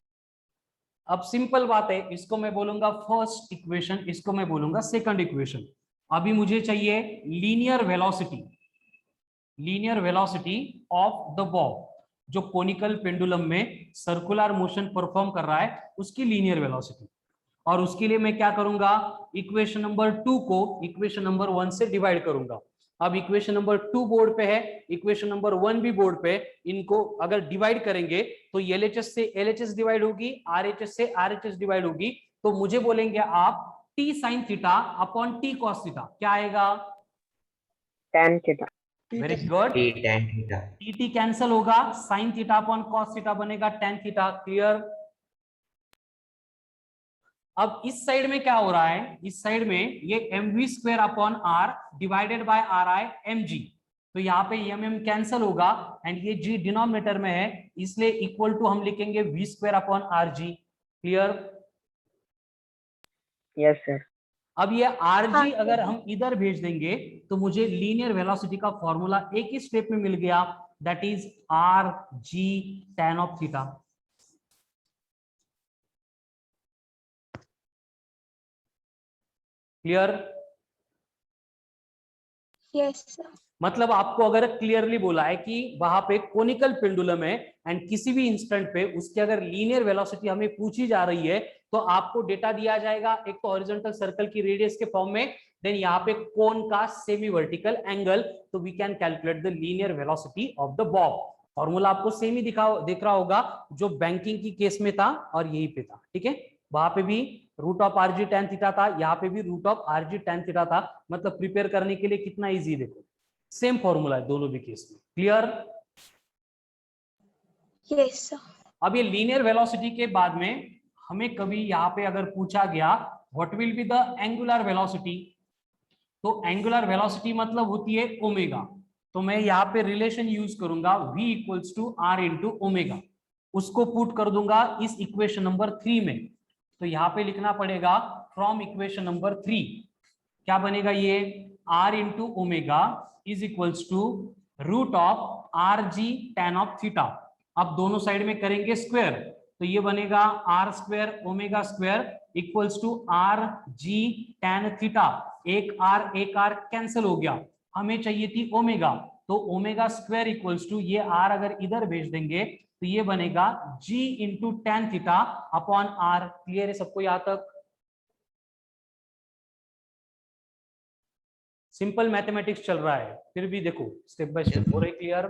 अब सिंपल बात है, इसको मैं बोलूंगा फर्स्ट इक्वेशन, इसको मैं बोलूंगा सेकंड इक्वेशन। अभी मुझे चाहिए linear velocity, linear velocity of the Bob, जो कोनिकल पेंडुलम में सर्कुलर मोशन परफॉर्म कर रहा है उसकी लीनियर वेलोसिटी। और उसके लिए मैं क्या करूंगा, इक्वेशन नंबर 2 को इक्वेशन नंबर 1 से डिवाइड करूंगा। अब इक्वेशन नंबर 2 बोर्ड पे है, इक्वेशन नंबर 1 भी बोर्ड पे। इनको अगर डिवाइड करेंगे तो एलएचएस से एलएचएस डिवाइड होगी, आरएचएस से आरएचएस डिवाइड होगी। तो मुझे बोलेंगे आप T sine theta upon T cos theta, क्या आएगा? tan theta. Very good. T tan theta. T cancel होगा, sine theta upon cos theta बनेगा टेन थीटा। क्लियर? अब इस साइड में क्या हो रहा है, इस साइड में ये m v square upon r divided by r I m g. तो यहाँ पे एम एम कैंसिल होगा एंड ये जी डिनोमिनेटर में है, इसलिए इक्वल टू हम लिखेंगे v square upon r g. Clear? Yes sir. अब ये आर हाँ जी अगर हम इधर भेज देंगे तो मुझे लीनियर वेलोसिटी का फॉर्मूला एक ही स्टेप में मिल गया, that is are g tan of theta. Clear? Yes sir. मतलब आपको अगर क्लियरली बोला है कि वहां पे कोनिकल पेंडुलम है एंड किसी भी इंस्टेंट पे उसके अगर लीनियर वेलोसिटी हमें पूछी जा रही है तो आपको डेटा दिया जाएगा, एक तो हॉरिजॉन्टल सर्कल की रेडियस के फॉर्म में, देन यहाँ पे कोन का सेमी वर्टिकल एंगल, तो we can calculate the linear velocity of the bob. Formula आपको सेम ही दिख रहा होगा जो बैंकिंग की केस में था और यही पे था। ठीक है, वहां पे भी root of R G ten theta था, यहाँ पे भी root of R G ten theta था। मतलब प्रिपेयर करने के लिए कितना इजी, देखो सेम फॉर्मूला है दोनों भी केस में। क्लियर? Yes sir. अब ये लीनियर वेलोसिटी के बाद में हमें कभी यहाँ पे अगर पूछा गया what will be the angular velocity, तो एंगुलर वेलोसिटी मतलब होती है ओमेगा। तो मैं यहाँ पे रिलेशन यूज करूंगा v equals to r into omega, उसको पुट कर दूंगा इस इक्वेशन नंबर 3 में। तो यहाँ पे लिखना पड़ेगा फ्रॉम इक्वेशन नंबर 3 क्या बनेगा, ये r into omega is equals to root of R G tan of theta. अब दोनों साइड में करेंगे स्क्वायर, तो ये बनेगा R square omega square equals to R ji ten theta. एक आर कैंसिल हो गया, हमें चाहिए थी ओमेगा, तो ओमेगा स्क्वायर इक्वल्स टू ये आर अगर इधर भेज देंगे तो ये बनेगा G into tan theta upon R. Clear है सबको यहाँ तक? सिंपल मैथमेटिक्स चल रहा है, फिर भी देखो स्टेप बाय स्टेप हो रही। क्लियर?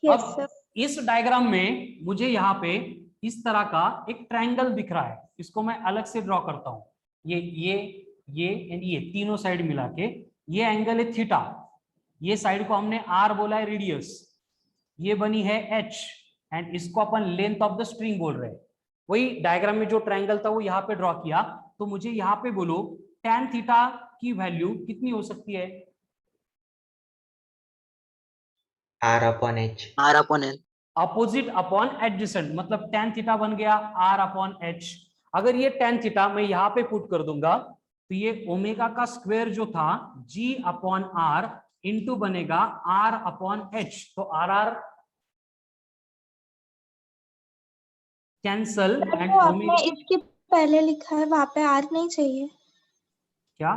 यस अब सर। इस डायग्राम में मुझे यहाँ पे इस तरह का एक ट्रायंगल दिख रहा है, इसको मैं अलग से ड्रॉ करता हूं। ये एंड ये तीनों साइड मिला के ये एंगल है थीटा, ये साइड को हमने आर बोला है रेडियस, ये बनी है एच एंड इसको अपन लेंथ ऑफ द स्ट्रिंग बोल रहे हैं। वही डायग्राम में जो ट्रायंगल था वो यहाँ पे ड्रॉ किया। तो मुझे यहाँ पे बोलो tan थीटा की वैल्यू कितनी हो सकती है? R upon h. R upon l. Opposite upon adjacent, मतलब tan थीटा बन गया r अपॉन एच। अगर ये tan थीटा मैं यहाँ पे पुट कर दूंगा तो ये ओमेगा का स्क्वायर जो था g अपॉन आर इंटू बनेगा r अपॉन एच। तो आर आर कैंसल एंड तो आपने ओमेगा इसके पहले लिखा है वहां पे आर नहीं चाहिए क्या?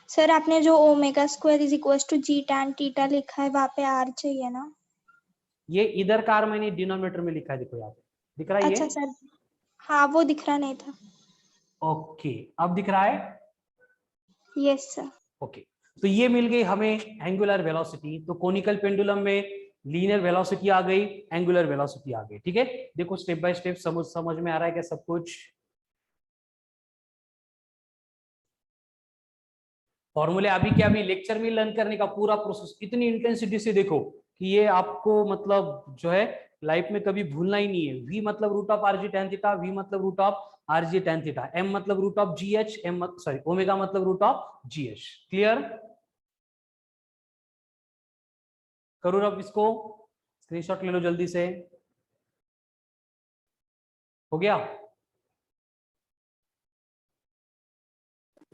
सर? आपने जो omega square is equal to g tan theta लिखा है वहां पे आर चाहिए ना? ये इधर का r मैंने डिनोमिनेटर में लिखा है, देखो यहाँ पे दिख रहा है अच्छा ये। सर, हाँ वो दिख रहा नहीं था। ओके, अब दिख रहा है। Yes sir. ओके, तो ये मिल गई हमें एंगुलर वेलोसिटी। तो कोनिकल पेंडुलम में लीनियर वेलोसिटी आ गई, एंगुलर वेलोसिटी आ गई। ठीक है, देखो स्टेप बाय स्टेप समझ में आ रहा है क्या सब कुछ? फॉर्मूले अभी के अभी लेक्चर में लर्न करने का पूरा प्रोसेस इतनी इंटेंसिटी से देखो कि ये आपको मतलब जो है लाइफ में कभी भूलना ही नहीं है। v मतलब root of R G ten theta, v मतलब root of R G ten theta, m मतलब root of G H, m sorry omega मतलब root of G H. Clear? करो अब इसको स्क्रीनशॉट ले लो जल्दी से। हो गया?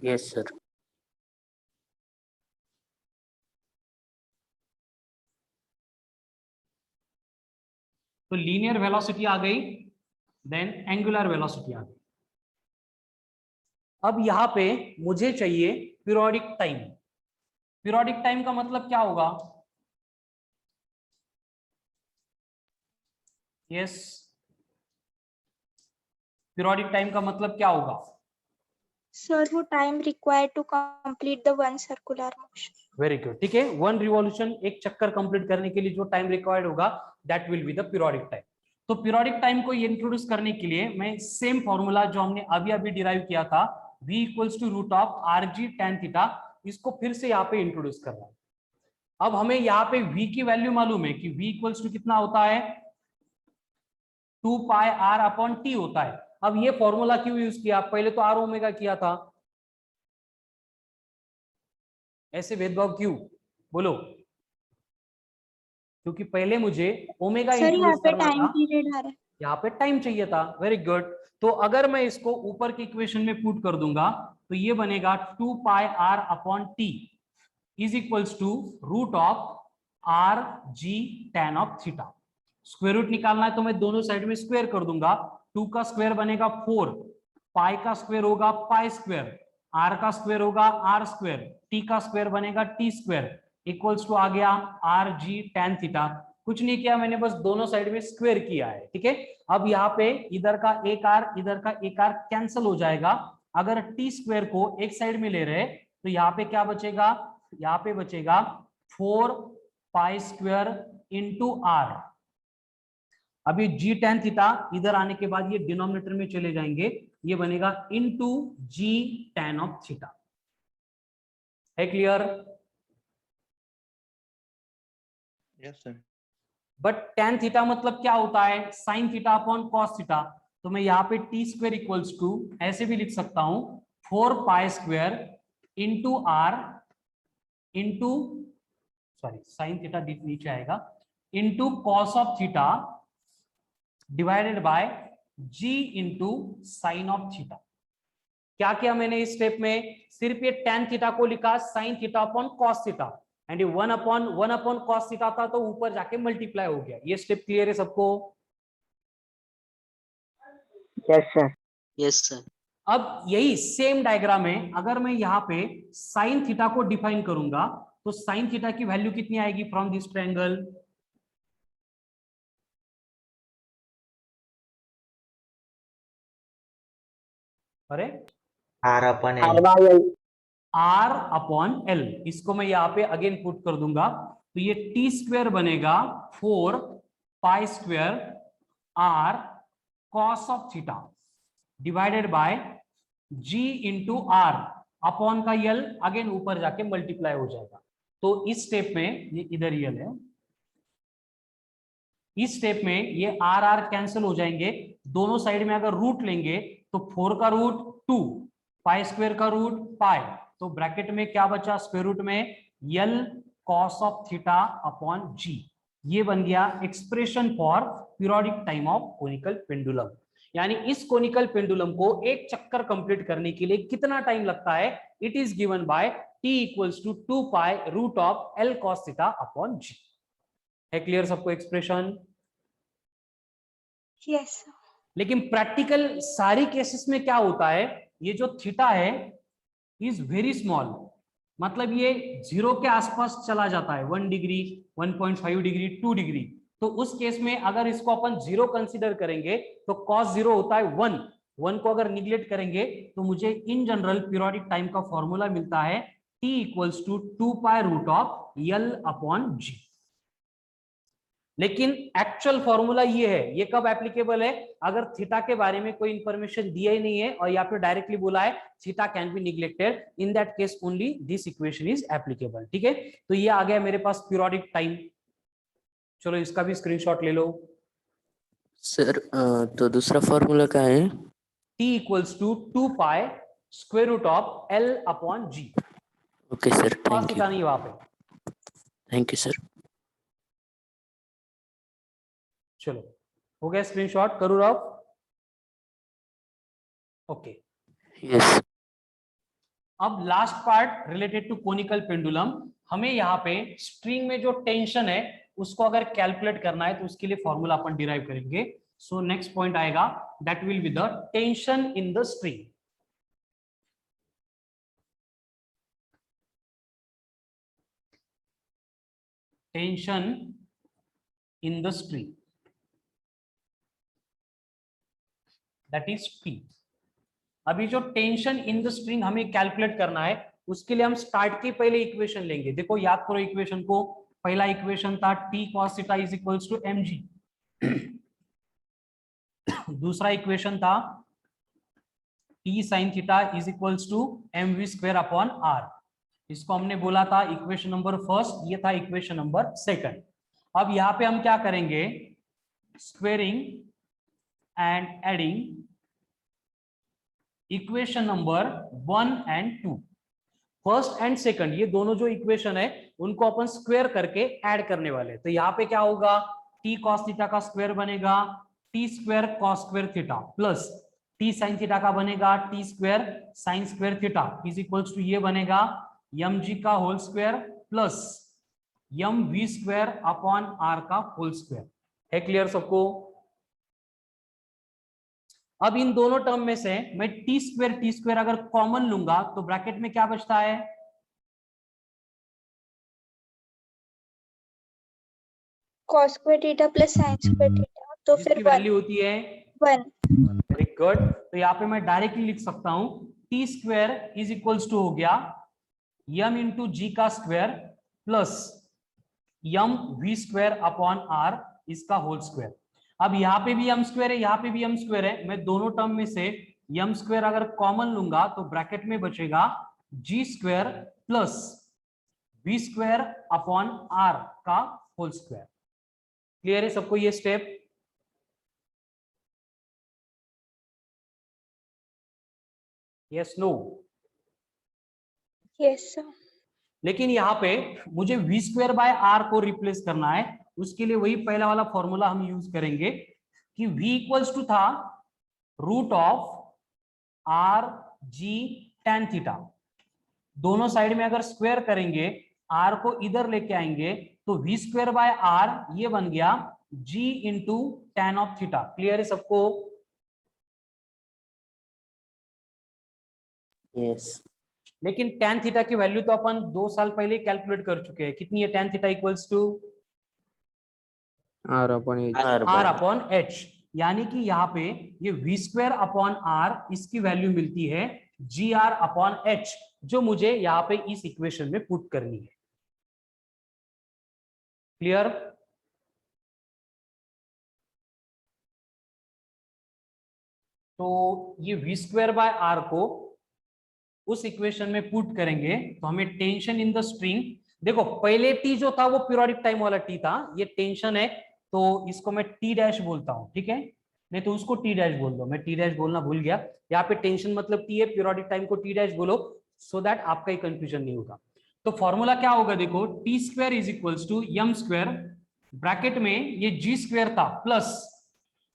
Yes sir. तो लीनियर वेलोसिटी आ गई देन एंगुलर वेलोसिटी आ गई। अब यहां पे मुझे चाहिए पीरियोडिक टाइम। पीरियोडिक टाइम का मतलब क्या होगा? यस, पीरियोडिक टाइम का मतलब क्या होगा? सर वो time required to complete the one circular motion. Very good, ठीक है। वन रिवॉल्यूशन, एक चक्कर कंप्लीट करने के लिए जो टाइम रिक्वायर्ड होगा that will be the periodic time. तो पीरियोडिक टाइम को इंट्रोड्यूस करने के लिए मैं सेम फॉर्मूला जो हमने अभी अभी डिराइव किया था, v equals to root of R G ten theta, इसको फिर से यहाँ पे इंट्रोड्यूस कर रहा हूं। अब हमें यहाँ पे v की वैल्यू मालूम है कि v इक्वल्स टू कितना होता है, 2 पाई आर अपॉन टी होता है। अब ये फॉर्मूला क्यों यूज किया? पहले तो आर ओमेगा किया था, ऐसे भेदभाव क्यों? बोलो। क्योंकि पहले मुझे ओमेगा सर यहाँ इंट्रोड्यूस पे करना टाइम था, पीरियड आ रहा है। यहाँ पे टाइम चाहिए था। Very good. तो अगर मैं इसको ऊपर की इक्वेशन में पुट कर दूंगा तो ये बनेगा 2 pi are upon T is equals to root of R G tan of theta. Square root निकालना है तो मैं दोनों साइड में स्क्वायर कर दूंगा। 2 का स्क्वायर बनेगा 4, पाई का स्क्वायर होगा पाई स्क्वायर, आर का स्क्वायर होगा आर स्क्वायर, टी का स्क्वायर बनेगा टी स्क्वायर, इक्वल्स टू आ गया आर जी टेन थीटा। कुछ नहीं किया मैंने, बस दोनों साइड में स्क्वायर किया है, ठीक है। अब यहाँ पे इधर का एक आर इधर का एक आर कैंसिल हो जाएगा। अगर टी स्क्वायर को एक साइड में ले रहे तो यहाँ पे क्या बचेगा? यहाँ पे बचेगा 4 पाई स्क्वायर इंटू आर। अभी जी टेन थीटा इधर आने के बाद ये डिनोमिनेटर में चले जाएंगे, ये बनेगा into G tan of theta. है clear? Yes sir. But tan theta मतलब क्या होता है? Sine theta upon cos theta. तो मैं यहाँ पे टी स्क्वायर इक्वल्स टू ऐसे भी लिख सकता हूं, 4 pi square into r into, sorry sine theta नीचे आएगा, into cos of theta divided by g into sine of theta. क्या किया मैंने इस स्टेप में? सिर्फ ये टेन थीटा को लिखा sign theta upon cos theta, and ये वन अपॉन कॉस थीटा था तो ऊपर जाके मल्टीप्लाई हो गया। ये स्टेप क्लियर है सबको? Yes, sir. Yes, sir. अब यही सेम डायग्राम में अगर मैं यहाँ पे साइन थीटा को डिफाइन करूंगा तो साइन थीटा की वैल्यू कितनी आएगी फ्रॉम दिस ट्रायंगल? अरे r upon R l. by L. R upon l, इसको मैं यहाँ पे अगेन पुट कर दूंगा तो ये टी स्क्वायर बनेगा 4 pi square r cos of theta divided by g into r upon का यल अगेन ऊपर जाके मल्टीप्लाई हो जाएगा। तो इस स्टेप में ये इधर यल है, इस स्टेप में ये आर आर कैंसिल हो जाएंगे। दोनों साइड में अगर रूट लेंगे तो 4 का रूट 2, पाई स्क्वायर का रूट पाई, तो ब्रैकेट में क्या बचा? स्क्वायर रूट में यल कॉस ऑफ थीटा अपॉन जी। ये बन गया expression for periodic time of conical pendulum. यानी इस कोनिकल पेंडुलम को एक चक्कर कंप्लीट करने के लिए कितना टाइम लगता है? It is given by T equals to 2 pi root of L cos theta upon G. है क्लियर सबको एक्सप्रेशन? Yes sir. लेकिन प्रैक्टिकल सारी केसेस में क्या होता है, ये जो थीटा है इज वेरी स्मॉल, मतलब ये जीरो के आसपास चला जाता है, 1 डिग्री 1.5 डिग्री 2 डिग्री। तो उस केस में अगर इसको अपन जीरो कंसीडर करेंगे तो कॉस जीरो होता है 1 को अगर निग्लेक्ट करेंगे तो मुझे इन जनरल पीरियोडिक टाइम का फॉर्मूला मिलता है T equals to 2 pi root of L upon G. लेकिन एक्चुअल फॉर्मूला ये है, ये कब एप्लीकेबल है? अगर थीटा के बारे में कोई इंफॉर्मेशन दिया ही नहीं है और या फिर डायरेक्टली बोला है theta can be neglected, in that case only this equation is applicable. ठीक है, तो ये आ गया मेरे पास पीरियोडिक टाइम। चलो इसका भी स्क्रीनशॉट ले लो। सर तो दूसरा फॉर्मूला क्या है? T equals to 2 pi square root of L upon g. Okay sir, thank you. नहीं वहां पे। Thank you sir. चलो हो गया स्क्रीनशॉट, करूँ राव? ओके। यस। अब last part related to conical pendulum. हमें यहाँ पे स्ट्रिंग में जो टेंशन है उसको अगर कैलकुलेट करना है तो उसके लिए फॉर्मूला अपन डिराइव करेंगे। सो नेक्स्ट पॉइंट आएगा that will be the tension in the string. Tension in the string, that is P. अभी जो टेंशन इन द स्ट्रिंग हमें कैलकुलेट करना है, उसके लिए हम स्टार्ट के पहले इक्वेशन लेंगे. देखो याद करो इक्वेशन को. पहला इक्वेशन था T cos theta is equals to mg. दूसरा इक्वेशन था T sin theta is equals to mv square upon r. इसको हमने बोला था इक्वेशन नंबर फर्स्ट, ये था इक्वेशन नंबर सेकंड. अब यहाँ पे हम क्या करेंगे, squaring and adding equation number 1 and 2. First and second ये दोनों जो इक्वेशन है उनको अपन स्क्वायर करके ऐड करने वाले. तो यहाँ पे क्या होगा, t cos थीटा का स्क्वायर बनेगा t square cos square theta plus t sin theta का बनेगा t square sin square theta is equals to ये बनेगा mg का whole square plus mv square upon r का होल स्क्वायर. है clear सबको? अब इन दोनों टर्म में से मैं टी स्क्वायर अगर कॉमन लूंगा तो ब्रैकेट में क्या बचता है, cos square theta plus sin square theta, तो फिर वैल्यू होती है 1. Very good. तो यहाँ पे मैं डायरेक्टली लिख सकता हूं T square is equals to हो गया m इंटू जी का square plus m v square upon r इसका होल स्क्वायर. अब यहाँ पे भी m स्क्वायर है, यहाँ पे भी m स्क्वायर है. मैं दोनों टर्म में से m स्क्वायर अगर कॉमन लूंगा तो ब्रैकेट में बचेगा g square plus v square upon r का होल स्क्वायर. क्लियर है सबको ये step? Yes no? Yes sir. लेकिन यहाँ पे मुझे v स्क्वायर बाय r को रिप्लेस करना है. उसके लिए वही पहला वाला फॉर्मूला हम यूज करेंगे कि v इक्वल्स टू था root of r g tan theta. दोनों साइड में अगर स्क्वायर करेंगे, r को इधर लेके आएंगे तो v स्क्वायर बाय r ये बन गया g into tan of theta. Clear है सबको? Yes. लेकिन tan थीटा की वैल्यू तो अपन 2 साल पहले कैलकुलेट कर चुके हैं. कितनी है tan theta equals to R upon H. r upon h. यानी कि यहाँ पे ये v स्क्वायर अपॉन r इसकी वैल्यू मिलती है gr अपॉन h, जो मुझे यहाँ पे इस इक्वेशन में पुट करनी है. क्लियर? तो ये v स्क्वायर बाय r को उस इक्वेशन में पुट करेंगे तो हमें टेंशन इन द स्ट्रिंग. देखो पहले t जो था वो पीरियोडिक टाइम वाला t था, ये टेंशन है तो इसको मैं t डैश बोलता हूं. ठीक है, नहीं तो उसको t डैश बोल दो. मैं t डैश बोलना भूल गया. यहाँ पे टेंशन मतलब t है, पीरियोडिक टाइम को t डैश बोलो सो दैट आपका ही कंफ्यूजन नहीं होगा. तो फॉर्मूला क्या होगा, देखो t square is equals to m square, bracket में ये g स्क्वायर था plus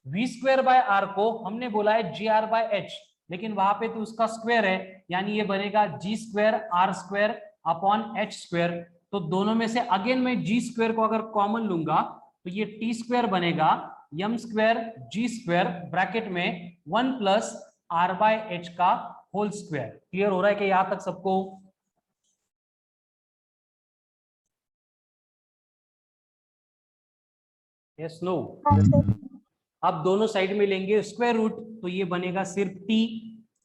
v square by r को हमने बोला है gr बाय h, लेकिन वहां पे तो उसका स्क्वायर है, यानी ये बनेगा g square r square upon h square. तो दोनों में से अगेन मैं g स्क्वायर को अगर कॉमन लूंगा तो ये t स्क्वायर बनेगा m square g square bracket में 1 प्लस r बाय h का होल स्क्वायर. क्लियर हो रहा है कि यहां तक सबको? Yes no? अब दोनों साइड में लेंगे स्क्वायर रूट तो ये बनेगा सिर्फ t,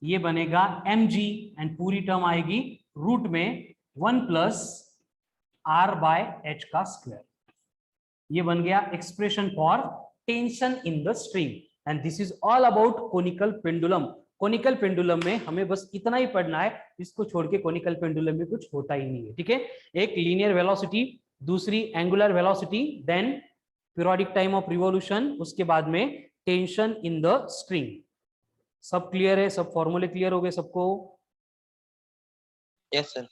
ये बनेगा mg एंड पूरी टर्म आएगी रूट में 1 प्लस r बाय h का स्क्वायर. ये बन गया expression for tension in the string. And this is all about conical pendulum. Conical pendulum में हमें बस इतना ही पढ़ना है, इसको छोड़ के कोनिकल पेंडुलम में कुछ होता ही नहीं है. ठीक है, एक लीनियर वेलोसिटी, दूसरी angular velocity, then periodic time of revolution, उसके बाद में टेंशन इन द स्ट्रिंग. सब क्लियर है? सब फॉर्मूले क्लियर हो गए सबको? Yes sir.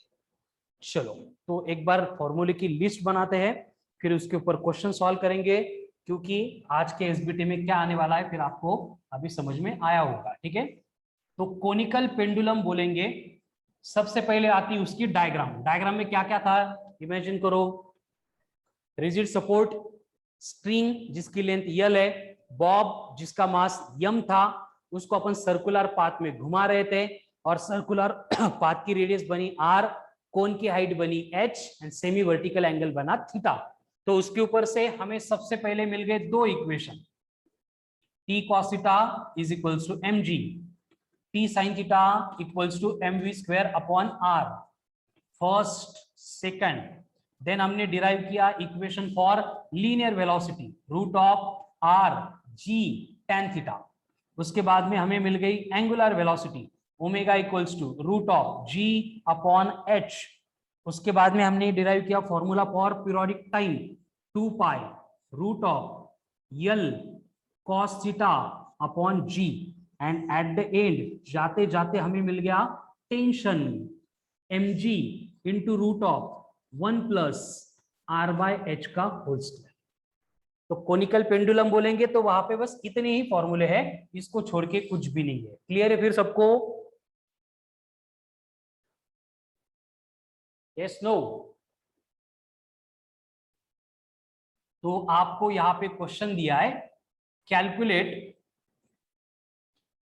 चलो तो एक बार फॉर्मूले की लिस्ट बनाते हैं, फिर उसके ऊपर क्वेश्चन सॉल्व करेंगे, क्योंकि आज के एसबीटी में क्या आने वाला है फिर आपको अभी समझ में आया होगा. ठीक है, तो कोनिकल पेंडुलम बोलेंगे, सबसे पहले आती उसकी डायग्राम. डायग्राम में क्या क्या था इमेजिन करो. रिजिड सपोर्ट, स्ट्रिंग जिसकी लेंथ यल है, बॉब जिसका मास m था उसको अपन सर्कुलर पाथ में घुमा रहे थे और सर्कुलर पाथ की रेडियस बनी r, कोन की हाइट बनी h and semi vertical angle बना थीटा। तो उसके ऊपर से हमें सबसे पहले मिल गए दो equation, t cos theta is equals to mg, t sin theta equals to mv square upon r, first second. Then हमने डिराइव किया equation for linear velocity, root of r g tan theta. उसके बाद में हमें मिल गई angular velocity omega equals to root of g अपॉन h। उसके बाद में हमने डिराइव किया formula for periodic time, 2 pi root of l cos theta upon g। And at the end जाते जाते हमें मिल गया tension mg into root of 1 plus r बाय h का होल स्क्वायर। तो कोनिकल पेंडुलम बोलेंगे तो वहां पे बस इतने ही फॉर्मूले हैं, इसको छोड़ के कुछ भी नहीं है। क्लियर है फिर सबको? Yes no? तो आपको यहां पे क्वेश्चन दिया है, कैलकुलेट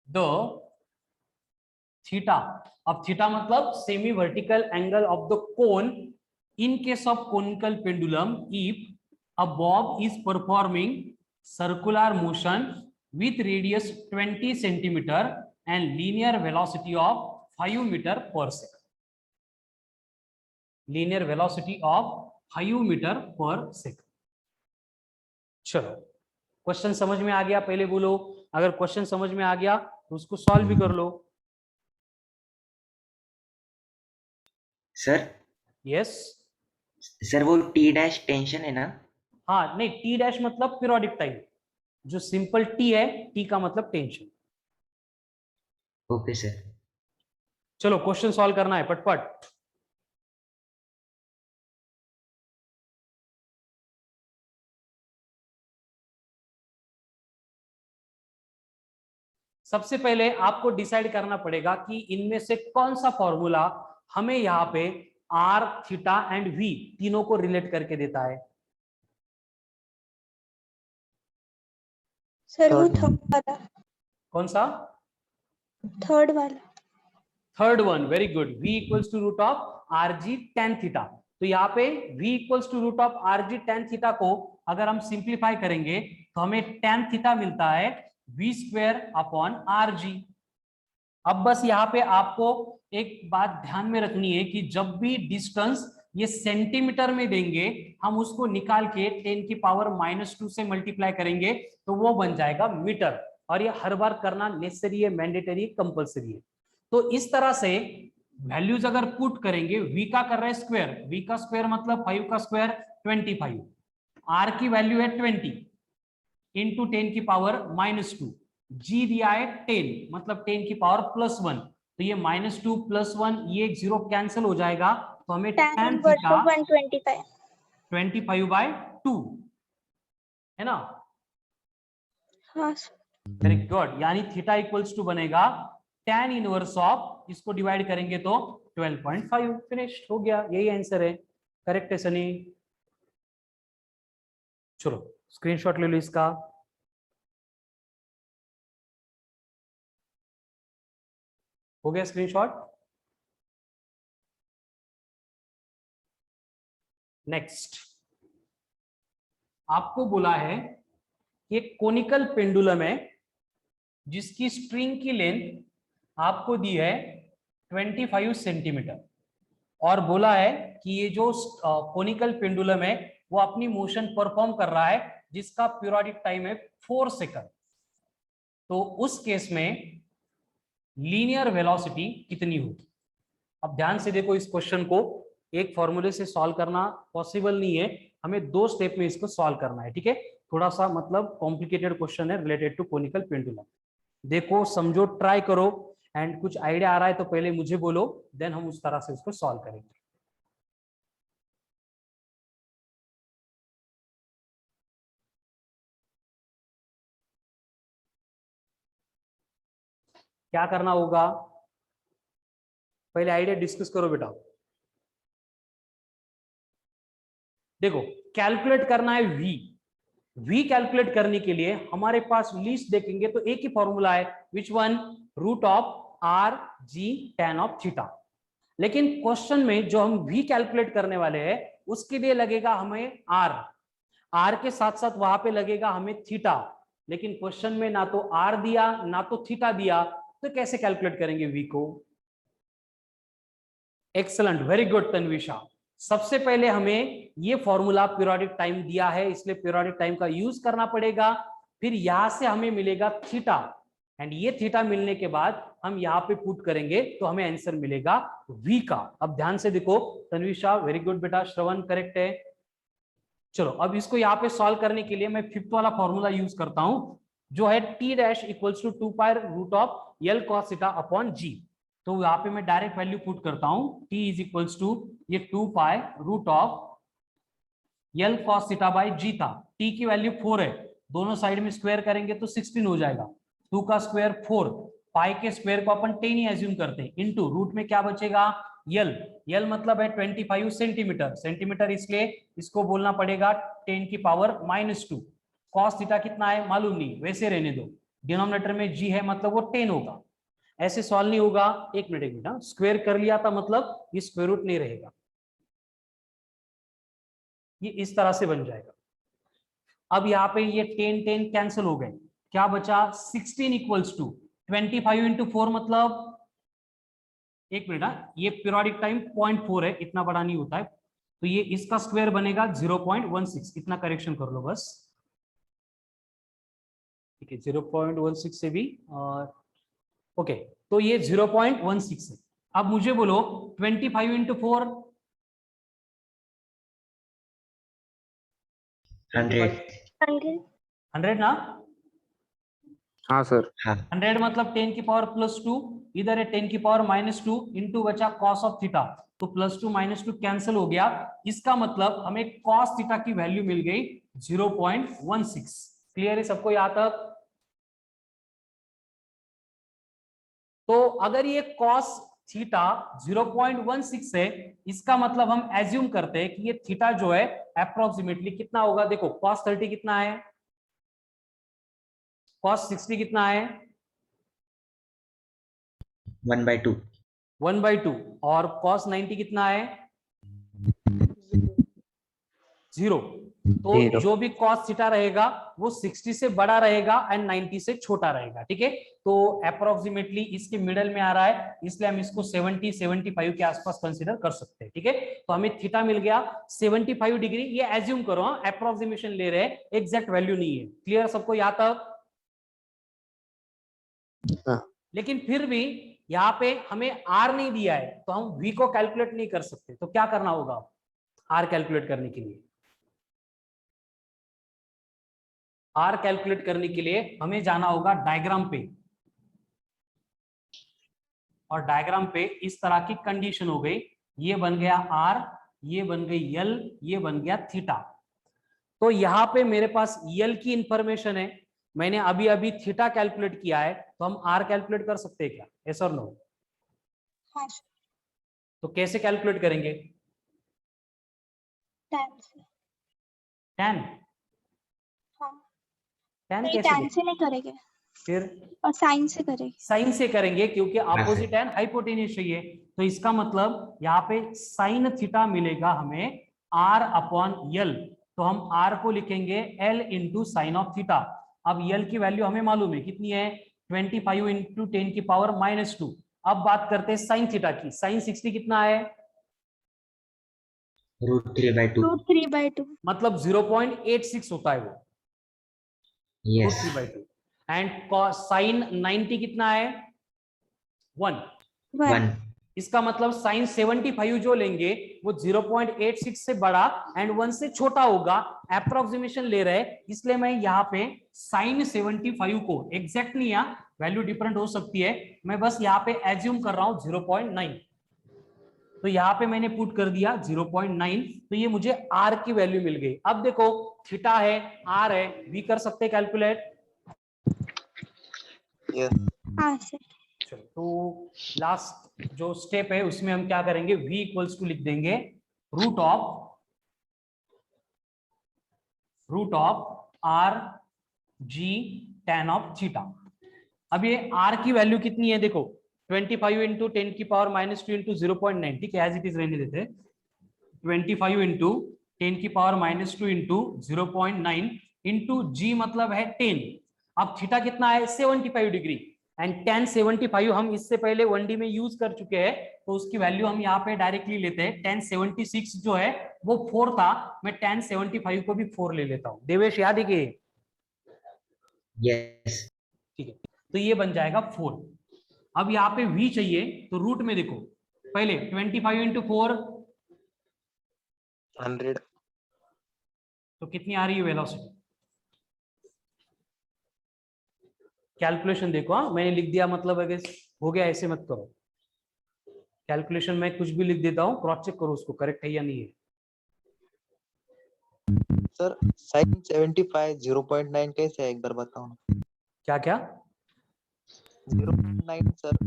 द थीटा। अब थीटा मतलब semi vertical angle of the cone in case of conical pendulum if a bob is performing circular motion with radius 20 centimeter and linear velocity of 5 meter per second, linear velocity of 5 meter per second। चलो question समझ में आ गया? पहले बोलो अगर question समझ में आ गया तो उसको सॉल्व भी कर लो। सर यस सर वो टी डैश टेंशन है ना? हाँ, नहीं टी डैश मतलब पीरियोडिक टाइम, जो सिंपल टी है, टी का मतलब टेंशन। Okay sir. चलो क्वेश्चन सॉल्व करना है पटपट। सबसे पहले आपको डिसाइड करना पड़ेगा कि इनमें से कौन सा फॉर्मूला हमें यहाँ पे आर, थीटा एंड वी तीनों को रिलेट करके देता है। सर वो थर्ड वाला, कौन सा? थर्ड वाला। Third one, very good. v equals to root of R G ten theta. तो यहाँ पे v equals to root of R G ten theta को अगर हम सिंप्लीफाई करेंगे तो हमें टेन थीटा मिलता है v स्क्वायर अपॉन आर जी। अब बस यहाँ पे आपको एक बात ध्यान में रखनी है कि जब भी डिस्टेंस ये सेंटीमीटर में देंगे हम उसको निकाल के 10 की पावर -2 से मल्टीप्लाई करेंगे तो वो बन जाएगा मीटर। और ये हर बार करना नेसेसरी है, मैंडेटरी है, कंपल्सरी है। तो इस तरह से वैल्यूज अगर पुट करेंगे, v का कर रहे हैं स्क्वायर, v का स्क्वायर मतलब 5 का स्क्वायर 25, r की वैल्यू है 20 इंटू 10 की पावर -2, g दिया है 10 मतलब 10 की पावर +1। तो ये -2 +1 ये 0 कैंसिल हो जाएगा तो हमें tan थीटा 25/2 है ना? हाँ वेरी गुड। यानी थीटा इक्वल्स टू बनेगा tan इनवर्स ऑफ, इसको डिवाइड करेंगे तो 12.5। फिनिश हो गया, यही आंसर है। करेक्ट है सनी? चलो स्क्रीनशॉट ले लो इसका। हो गया स्क्रीनशॉट? नेक्स्ट आपको बोला है कि एक कोनिकल पेंडुलम है जिसकी स्ट्रिंग की लेंथ आपको दी है 25 सेंटीमीटर और बोला है कि ये जो कोनिकल पेंडुलम है वो अपनी मोशन परफॉर्म कर रहा है जिसका पीरियोडिक टाइम है 4 सेकंड। तो उस केस में लीनियर वेलोसिटी कितनी होगी? अब ध्यान से देखो, इस क्वेश्चन को एक फॉर्मूले से सॉल्व करना पॉसिबल नहीं है, हमें 2 स्टेप में इसको सॉल्व करना है। ठीक है, थोड़ा सा मतलब कॉम्प्लिकेटेड क्वेश्चन है रिलेटेड टू कोनिकल पेंडुलम। देखो समझो, ट्राई करो एंड कुछ आइडिया आ रहा है तो पहले मुझे बोलो, देन हम उस तरह से उसको सॉल्व करेंगे। क्या करना होगा? पहले आइडिया डिस्कस करो बेटा। देखो कैलकुलेट करना है v, v कैलकुलेट करने के लिए हमारे पास लीस्ट देखेंगे तो एक ही फॉर्मूला है, which one, root of are g tan of theta. लेकिन क्वेश्चन में जो हम v कैलकुलेट करने वाले हैं उसके लिए लगेगा हमें r के साथ साथ वहां पे लगेगा हमें थीटा, लेकिन क्वेश्चन में ना तो r दिया ना तो थीटा दिया, तो कैसे कैलकुलेट करेंगे v को? Excellent, very good Tanvisha. सबसे पहले हमें ये फॉर्मूला पीरियोडिक टाइम दिया है, इसलिए पीरियोडिक टाइम का यूज करना पड़ेगा। फिर यहां से हमें मिलेगा थीटा, एंड ये थीटा मिलने के बाद हम यहाँ पे पुट करेंगे तो हमें आंसर मिलेगा v का। अब ध्यान से देखो तन्विशा, वेरी गुड बेटा, श्रवण करेक्ट है। चलो अब इसको यहाँ पे सॉल्व करने के लिए मैं फिफ्थ वाला फॉर्मूला यूज करता हूं, जो है t dash equals to 2 pi root of l cos theta upon g। तो यहाँ पे मैं डायरेक्ट वैल्यू पुट करता हूं, t इज इक्वल्स टू ये 2 pi root of l cos theta by g था। t की वैल्यू 4 है, दोनों साइड में स्क्वायर करेंगे तो 16 हो जाएगा। 2 का स्क्वायर 4, पाई के स्क्वायर को अपन 10 ही एज्यूम करते हैं, इनटू रूट में क्या बचेगा l मतलब है 25 सेंटीमीटर, सेंटीमीटर इसलिए इसको बोलना पड़ेगा 10 की पावर -2। cos थीटा कितना है मालूम नहीं, वैसे रहने दो, डिनोमिनेटर में g है मतलब वो 10 होगा। ऐसे सॉल्व नहीं होगा, एक मिनट, स्क्वायर कर लिया था मतलब ये स्क्वायर रूट नहीं रहेगा, ये इस तरह से बन जाएगा। अब यहाँ पे ये 10 10 कैंसिल हो गए, क्या बचा 16 इक्वल्स टू 25 इंटू 4 मतलब, एक मिनट, ये पीरियोडिक टाइम 0.4 है, इतना बड़ा नहीं होता है, तो ये इसका स्क्वायर बनेगा 0.16, इतना करेक्शन कर लो बस, ठीक है 0.16 से भी और ओके, तो ये 0.16 है। अब मुझे बोलो 25 इंटू 4 100 ना, हाँ सर। 100 मतलब 10 की पावर +2, इधर है 10 की पावर -2 इंटू बचा cos ऑफ थीटा, तो +2 -2 कैंसिल हो गया, इसका मतलब हमें cos थीटा की वैल्यू मिल गई 0.16। क्लियर है सबको यहाँ तक? तो अगर ये cos थीटा 0.16 है, इसका मतलब हम एज्यूम करते हैं कि ये थीटा जो है अप्रोक्सीमेटली कितना होगा। देखो cos 30 कितना है, cos 60 कितना है 1/2 1/2, और cos 90 कितना है 0। तो Zero. जो भी cos थीटा रहेगा वो 60 से बड़ा रहेगा एंड 90 से छोटा रहेगा, ठीक है। तो अप्रोक्सीमेटली इसके मिडल में आ रहा है, इसलिए हम इसको 70 75 के आसपास कंसीडर कर सकते हैं, ठीक है। तो हमें थीटा मिल गया 75 डिग्री, ये एज्यूम करो, अप्रोक्सीमेशन ले रहे हैं, एग्जैक्ट वैल्यू नहीं है। क्लियर सबको यहाँ तक? हाँ। लेकिन फिर भी यहाँ पे हमें आर नहीं दिया है, तो हम वी को कैलकुलेट नहीं कर सकते, तो क्या करना होगा आर कैलकुलेट करने के लिए? आर कैलकुलेट करने के लिए हमें जाना होगा डायग्राम पे, और डायग्राम पे इस तरह की कंडीशन हो गई, ये बन गया आर, ये बन गई एल, ये बन गया थीटा। तो यहाँ पे मेरे पास एल की इंफॉर्मेशन है, मैंने अभी अभी थीटा कैलकुलेट किया है, तो हम आर कैलकुलेट कर सकते हैं क्या? यस और नो? हाँ तो कैसे कैलकुलेट करेंगे? tan से। tan? हाँ tan नहीं, कैसे tan से नहीं करेंगे, फिर और साइन से करेंगे। साइन से करेंगे, क्योंकि अपोजिट एंड हाइपोटेन्यूज चाहिए, तो इसका मतलब यहाँ पे साइन थीटा मिलेगा हमें r अपॉन यल, तो हम r को लिखेंगे l into sine of theta. अब यल की वैल्यू हमें मालूम है कितनी है 25 इंटू 10 की पावर -2। अब बात करते हैं साइन थीटा की, साइन 60 कितना है √3/2 √3/2 मतलब 0.86 होता है वो, यस √3/2। एंड साइन 90 कितना है 1। 1 इसका मतलब साइन 75 जो लेंगे वो 0.86 से बड़ा एंड 1 से छोटा होगा, अप्रोक्सीमेशन ले रहे हैं, इसलिए मैं यहाँ पे साइन 75 को एग्जैक्ट नहीं, वैल्यू डिफरेंट हो सकती है, मैं बस यहाँ पे एज्यूम कर रहा हूँ 0.9, तो यहाँ पे मैंने पुट कर दिया 0.9, तो ये मुझे आर की वैल्यू मिल गई। अब देखो थीटा है, आर है, वी कर सकते हैं कैलकुलेट? हाँ सर। चलो तो लास्ट जो स्टेप है उसमें हम क्या करेंगे, v इक्वल्स टू लिख देंगे root of are g tan of theta. अब ये r की वैल्यू कितनी है देखो, 25 इंटू 10 की पावर -2 इंटू 0.9, ठीक है, एज इट इज रहने देते। 25 इंटू 10 की पावर -2 इंटू 0.9 इंटू जी मतलब है 10। अब थीटा कितना है 75 डिग्री, एंड tan 75 हम इससे पहले 1D में यूज कर चुके हैं, तो उसकी वैल्यू हम यहाँ पे डायरेक्टली लेते हैं। tan 76 जो है वो 4 था, मैं tan 75 को भी 4 ले लेता हूँ। देवेश याद है कि? Yes. ठीक है, तो ये बन जाएगा 4। अब यहाँ पे v चाहिए, तो रूट में देखो, पहले 25 इंटू 4 100, तो कितनी आ रही है वेलोसिटी? कैलकुलेशन देखो, हाँ मैंने लिख दिया मतलब अगर हो गया ऐसे मत करो, कैलकुलेशन में कुछ भी लिख देता हूँ, क्रॉस चेक करो उसको करेक्ट है या नहीं है। सर sin 75 0.9 कैसे है एक बार बताओ ना। क्या क्या? 0.9 सर,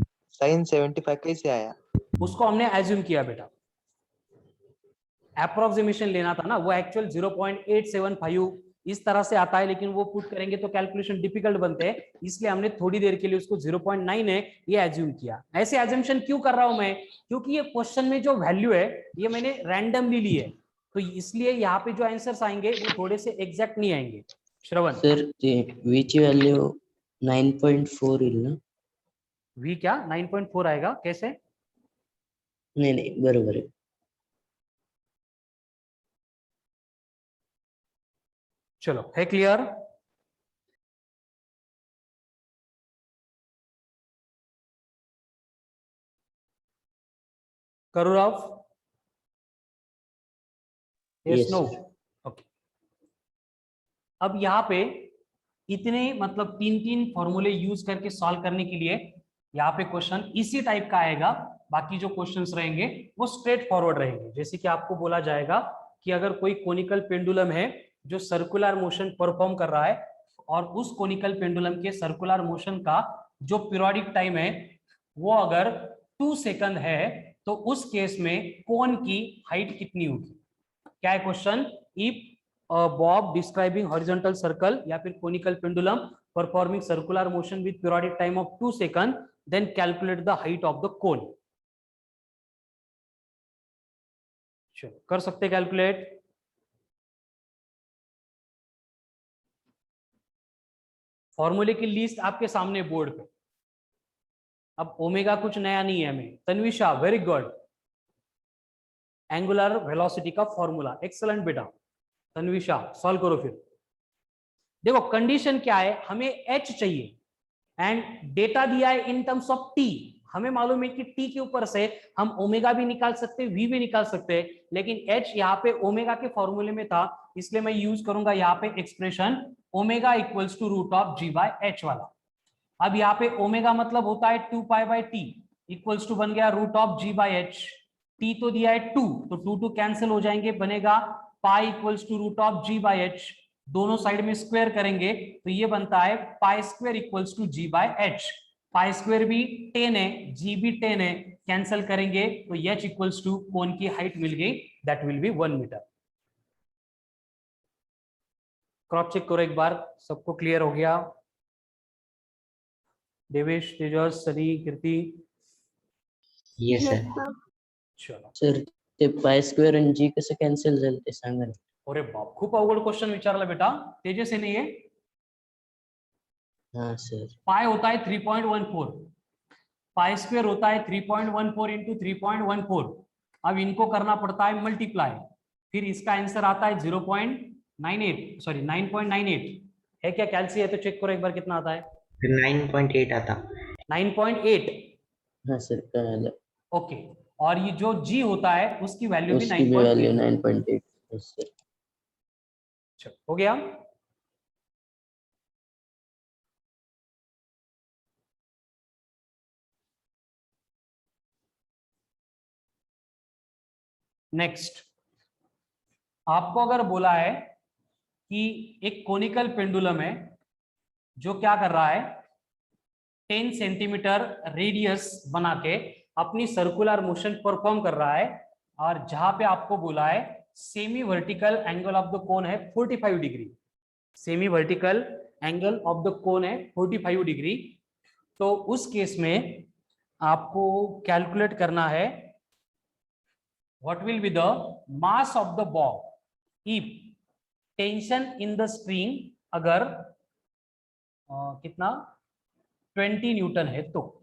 sin 75 कैसे आया? उसको हमने एज्यूम किया बेटा, अप्रोक्सीमेशन लेना था ना, वो एक्चुअल 0.875 इस तरह से आता है, लेकिन वो पुट करेंगे तो कैलकुलेशन डिफिकल्ट बनते हैं, इसलिए हमने थोड़ी देर के लिए उसको 0.9 है ये एज्यूम किया। ऐसे एज्यूमशन क्यों कर रहा हूं मैं? क्योंकि ये क्वेश्चन में जो वैल्यू है ये मैंने रैंडमली ली है, तो इसलिए यहाँ पे जो आंसर्स आएंगे वो थोड़े से एग्जैक्ट नहीं आएंगे। श्रवण सर ते वीची व्हॅल्यू 9.4 येईल ना? v क्या 9.4 आएगा कैसे? नाही नाही बरोबर आहे. चलो है क्लियर? करूराव yes Yes, no? sir. Okay, अब यहाँ पे इतने मतलब 3 फॉर्मूले यूज करके सॉल्व करने के लिए यहाँ पे क्वेश्चन इसी टाइप का आएगा। बाकी जो क्वेश्चंस रहेंगे वो स्ट्रेट फॉरवर्ड रहेंगे। जैसे कि आपको बोला जाएगा कि अगर कोई कोनिकल पेंडुलम है जो सर्कुलर मोशन परफॉर्म कर रहा है, और उस कोनिकल पेंडुलम के सर्कुलर मोशन का जो पीरियोडिक टाइम है वो अगर 2 सेकंड है, तो उस केस में कोन की हाइट कितनी होगी? क्या है question? If bob describing horizontal circle या फिर conical pendulum performing circular motion with periodic time of 2 second, then calculate the height of the cone. चलो कर सकते कैलकुलेट। फॉर्मूले की लिस्ट आपके सामने बोर्ड पे। अब ओमेगा कुछ नया नहीं है हमें। Tanvisha very good, angular velocity का फॉर्मूला एक्सलेंट बेटा। तन्विशा सॉल्व करो फिर। देखो कंडीशन क्या है, हमें h चाहिए एंड डेटा दिया है इन टर्म्स ऑफ t। हमें मालूम है कि t के ऊपर से हम ओमेगा भी निकाल सकते हैं, v भी निकाल सकते हैं, लेकिन h यहाँ पे ओमेगा के फॉर्मूले में था, इसलिए मैं यूज करूंगा यहाँ पे expression omega equals to root of g by h वाला। अब यहाँ पे ओमेगा मतलब होता है 2 pi by t equals to बन गया root of g by h। t तो दिया है 2, तो 2 कैंसिल हो जाएंगे, बनेगा pi equals to root of g by h। दोनों साइड में स्क्वायर करेंगे तो ये बनता है pi square equals to g by h। Pi square भी 10 है, g भी 10 है, कैंसिल करेंगे तो h इक्वल्स टू कोन की हाइट मिल गई, that will be 1 metre. Cross check करो एक बार, सबको क्लियर हो गया? देवेश, तेजस, सनी, कीर्ति? Yes, sir. चलो, सर ते पाय स्क्वेअर आणि जी कसं कॅन्सल झालं ते सांगा ना. अरे बाप, खूप अवघड क्वेश्चन विचारला बेटा। तेजस हे नाही है, हाँ सर. पाई होता है 3.14, पाई स्क्वायर होता है 3.14 इंटू 3.14। अब इनको करना पड़ता है मल्टीप्लाई, फिर इसका आंसर आता है 0.98, सॉरी 9.98 है क्या? कैलसी है तो चेक करो एक बार कितना आता है। फिर 9.8 आता। 9.8 हाँ सर कळालं. ओके, और ये जो जी होता है उसकी वैल्यू भी उसकी भी वैल्यू 9.8। 9.8. Yes sir. चलो हो गया। नेक्स्ट, आपको अगर बोला है कि एक कोनिकल पेंडुलम है जो क्या कर रहा है, 10 सेंटीमीटर रेडियस बना के अपनी सर्कुलर मोशन परफॉर्म कर रहा है, और जहां पे आपको बोला है semi vertical angle of the कोन है 45 degree. Semi vertical angle of the कोन है 45 डिग्री, तो उस केस में आपको कैलकुलेट करना है what will be the mass of the Bob if tension in the spring अगर कितना 20 न्यूटन है, तो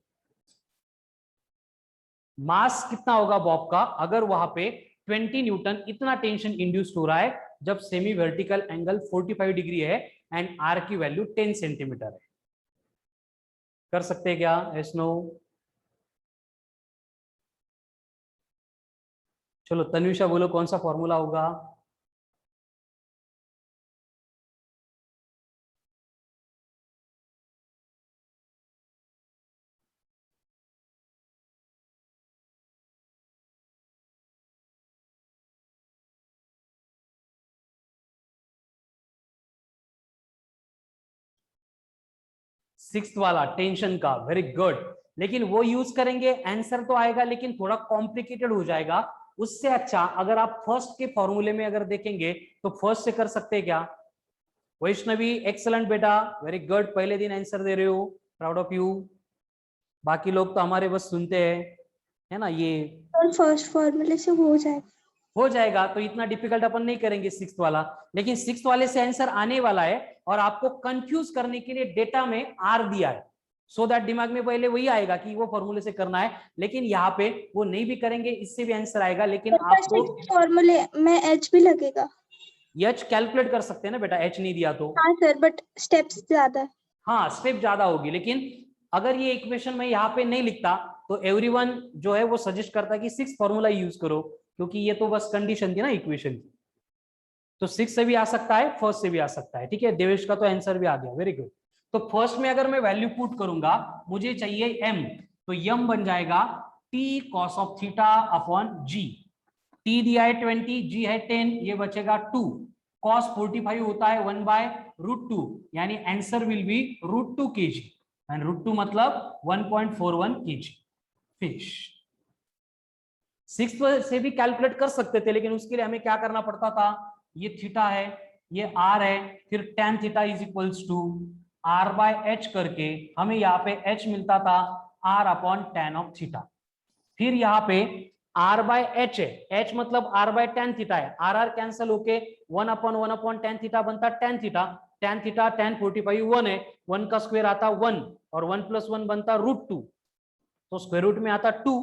मास कितना होगा बॉब का अगर वहां पे 20 न्यूटन इतना टेंशन इंड्यूस्ड हो रहा है जब सेमी वर्टिकल एंगल 45 डिग्री है एंड आर की वैल्यू 10 सेंटीमीटर है। कर सकते हैं क्या? Yes no? चलो तन्विषा बोलो कौन सा फॉर्मूला होगा? सिक्स्थ वाला टेंशन का, वेरी गुड। लेकिन वो यूज करेंगे आंसर तो आएगा लेकिन थोड़ा कॉम्प्लिकेटेड हो जाएगा। उससे अच्छा अगर आप फर्स्ट के फॉर्मूले में अगर देखेंगे तो फर्स्ट से कर सकते हैं क्या? वैष्णवी एक्सलेंट बेटा, वेरी गुड, पहले दिन आंसर दे रहे हो, प्राउड ऑफ यू। बाकी लोग तो हमारे बस सुनते हैं, है ना। ये फर्स्ट फॉर्मूले से हो जाएगा तो इतना डिफिकल्ट अपन नहीं करेंगे सिक्स्थ वाला। लेकिन सिक्स्थ वाले से आंसर आने वाला है और आपको कंफ्यूज करने के लिए डेटा में आर दिया है, सो दैट दिमाग में पहले वही आएगा कि वो फॉर्मूले से करना है। लेकिन यहाँ पे वो नहीं भी करेंगे, इससे भी आंसर आएगा, लेकिन आपको फॉर्मूले में एच भी लगेगा। एच कैलकुलेट कर सकते हैं ना बेटा, एच नहीं दिया तो। हाँ सर, बट स्टेप्स ज्यादा है। हाँ स्टेप ज्यादा होगी, लेकिन अगर ये इक्वेशन में यहाँ पे नहीं लिखता तो एवरीवन जो है वो सजेस्ट करता है कि सिक्स फॉर्मूला यूज करो, क्योंकि ये तो बस कंडीशन थी ना इक्वेशन की। तो सिक्स से भी आ सकता है, फर्स्ट से भी आ सकता है, ठीक है। देवेश का तो आंसर भी आ गया, वेरी गुड। तो फर्स्ट में अगर मैं वैल्यू पुट करूंगा, मुझे चाहिए एम, तो यम बन जाएगा T cos of theta upon g. T दिया है 20, जी है 10, ये बचेगा 2। कॉस 45 होता है 1/√2, यानी answer will be √2 kg, and √2 मतलब 1.41 kg फिश। सिक्स से भी कैलकुलेट कर सकते थे, लेकिन उसके लिए हमें क्या करना पड़ता था, ये थीटा है, ये आर है, फिर tan theta is equals to r/h करके हमें यहाँ पे h मिलता था r upon tan of theta. फिर यहाँ पे r/h है, h मतलब r/tan थीटा है, r कैंसिल होके 1/1/tan थीटा बनता tan theta. tan theta tan 45 1 है, 1 का स्क्वायर आता 1 और 1 + 1 बनता √2, तो स्क्वायर रूट में आता 2।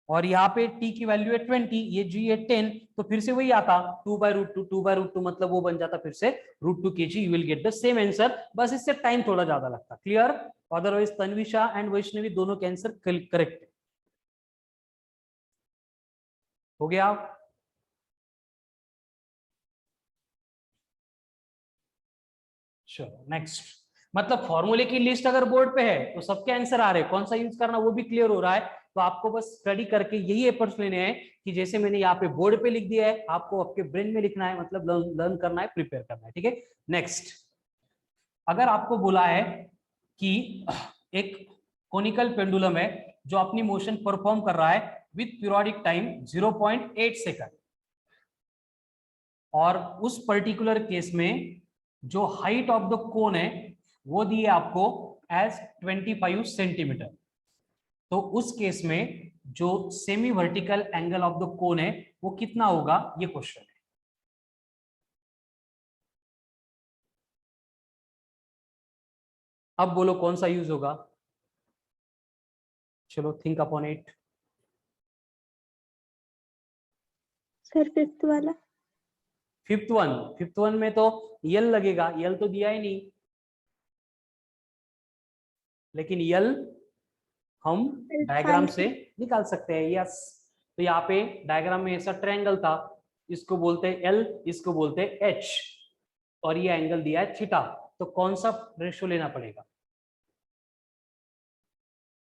और यहाँ पे t की वैल्यू है 20, ये g है 10, तो फिर से वही आता 2/√2, 2/√2 मतलब वो बन जाता फिर से √2 kg। You will get the same answer, बस इससे टाइम थोड़ा ज्यादा लगता। क्लियर? अदरवाइज तन्विषा एंड वैष्णवी दोनों के आंसर करेक्ट हो गया। चलो नेक्स्ट, मतलब फॉर्मूले की लिस्ट अगर बोर्ड पे है तो सबके आंसर आ रहे हैं, कौन सा यूज करना वो भी क्लियर हो रहा है। तो आपको बस स्टडी करके यही एफर्ट्स लेने हैं कि जैसे मैंने यहाँ पे बोर्ड पे लिख दिया है, आपको आपके ब्रेन में लिखना है, मतलब लर्न करना है, प्रिपेयर करना है, ठीक है। नेक्स्ट, अगर आपको बोला है कि एक कोनिकल पेंडुलम है जो अपनी मोशन परफॉर्म कर रहा है विथ पीरियोडिक टाइम 0.8 सेकंड, और उस पर्टिकुलर केस में जो हाइट ऑफ द कोन है वो दी है आपको एज 25 सेंटीमीटर, तो उस केस में जो semi vertical angle of the कोन है वो कितना होगा, ये क्वेश्चन है। अब बोलो कौन सा यूज होगा, चलो think upon it. Sir fifth वाला। फिफ्थ वन में तो यल लगेगा, यल तो दिया ही नहीं, लेकिन यल हम डायग्राम से निकाल सकते हैं। यस, तो यहाँ पे डायग्राम में ऐसा ट्रायंगल था, इसको बोलते हैं एल, इसको बोलते हैं एच, और ये एंगल दिया है थीटा, तो कौन सा रेशियो लेना पड़ेगा?